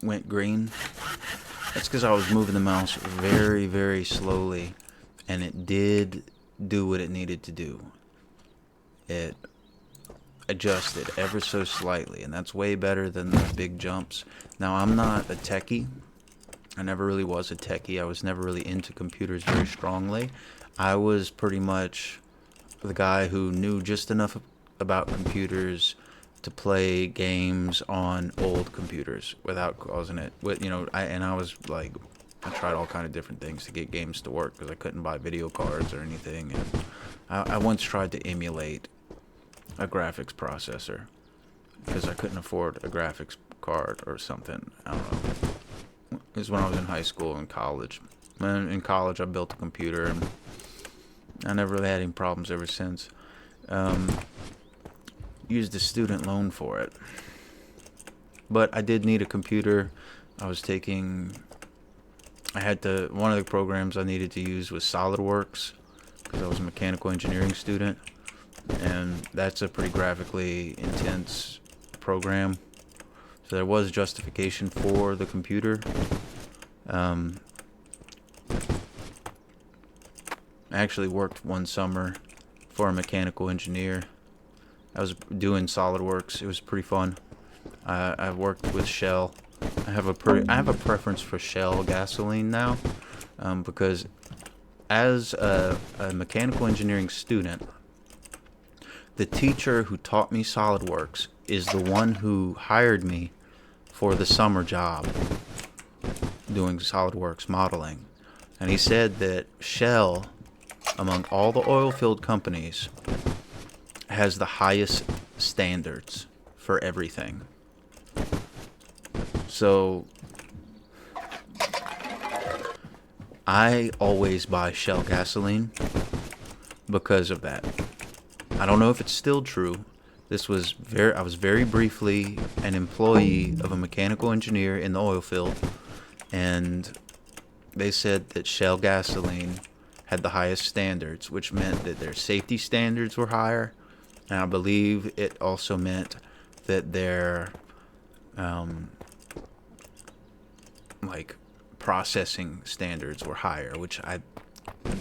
went green? That's because I was moving the mouse very, very slowly, and it did do what it needed to do. It adjusted ever so slightly, and that's way better than the big jumps. Now, I'm not a techie. I never really was a techie. I was never really into computers very strongly. I was pretty much the guy who knew just enough about computers to play games on old computers without causing it. I was like, I tried all kind of different things to get games to work because I couldn't buy video cards or anything. And I once tried to emulate a graphics processor because I couldn't afford a graphics card or something. I don't know. It was when I was in high school and college. And in college, I built a computer, and I never really had any problems ever since. Used a student loan for it. But I did need a computer. I had to, one of the programs I needed to use was SolidWorks, because I was a mechanical engineering student. And that's a pretty graphically intense program. So there was justification for the computer. I actually worked one summer for a mechanical engineer. I was doing SolidWorks. It was pretty fun. I worked with Shell. I have a preference for Shell gasoline now, because as a mechanical engineering student, the teacher who taught me SolidWorks is the one who hired me for the summer job doing SolidWorks modeling. And he said that Shell, among all the oil field companies, has the highest standards for everything. So I always buy Shell gasoline because of that. I don't know if it's still true. I was very briefly an employee of a mechanical engineer in the oil field, and they said that Shell gasoline had the highest standards, which meant that their safety standards were higher, and I believe it also meant that their processing standards were higher, which I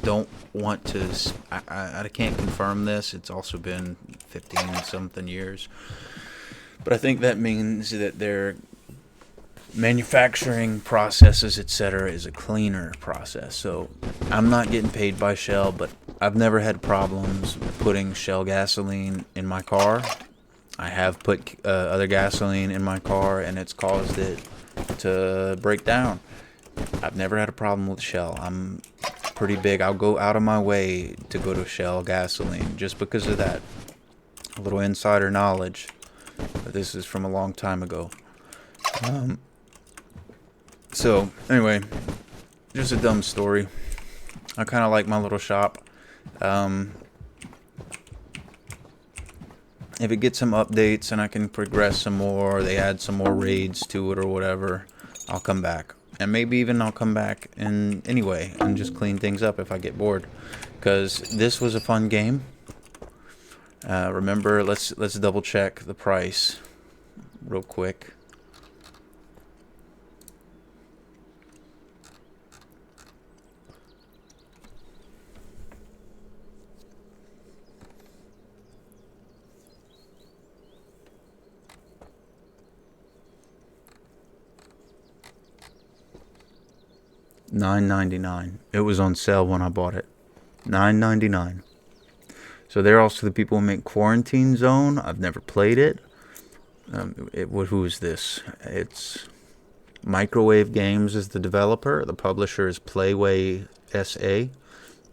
don't want to. I can't confirm this. It's also been 15 something years, but I think that means that their manufacturing processes, etc., is a cleaner process. So I'm not getting paid by Shell, but I've never had problems putting Shell gasoline in my car. I have put other gasoline in my car, and it's caused it to break down. I've never had a problem with Shell. I'm pretty big. I'll go out of my way to go to Shell gasoline just because of that. A little insider knowledge. But this is from a long time ago. So, anyway, just a dumb story. I kind of like my little shop. If it gets some updates and I can progress some more, or they add some more raids to it or whatever, I'll come back. And maybe even I'll come back anyway and just clean things up if I get bored. Because this was a fun game. Remember, let's double check the price real quick. $9.99. It was on sale when I bought it. $9.99. So they're also the people who make Quarantine Zone. I've never played it. Who is this? It's Microwave Games is the developer. The publisher is Playway SA,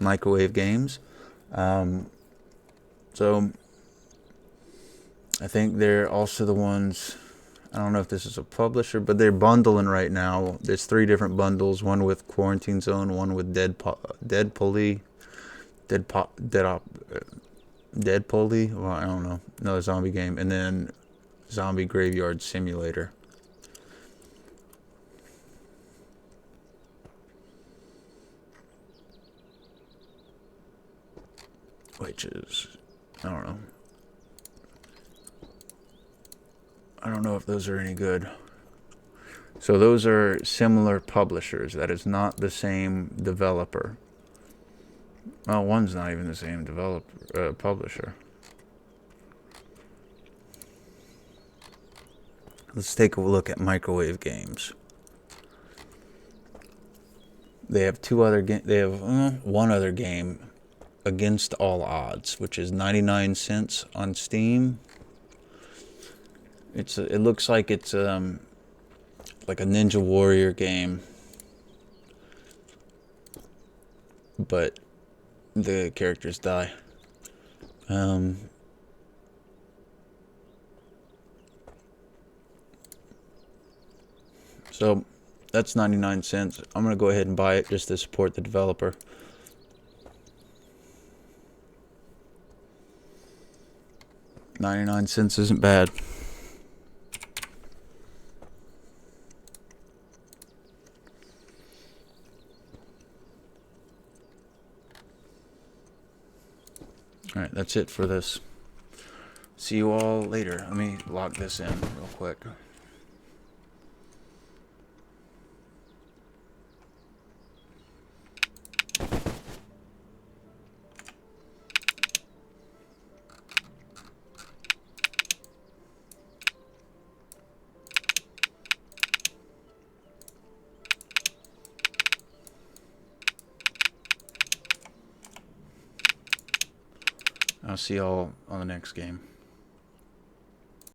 Microwave Games. So I think they're also the ones. I don't know if this is a publisher, but they're bundling right now. There's 3 different bundles: one with Quarantine Zone, one with Dead Pulley. Well, I don't know, another zombie game, and then Zombie Graveyard Simulator, which is, I don't know if those are any good. So those are similar publishers. That is not the same developer. Well, one's not even the same publisher. Let's take a look at Microwave Games. They have one other game, Against All Odds, which is 99 cents on Steam. It looks like it's like a Ninja Warrior game, but the characters die. So that's 99 cents. I'm gonna go ahead and buy it just to support the developer. $0.99 isn't bad. Alright, that's it for this. See you all later. Let me lock this in real quick. I'll see y'all on the next game.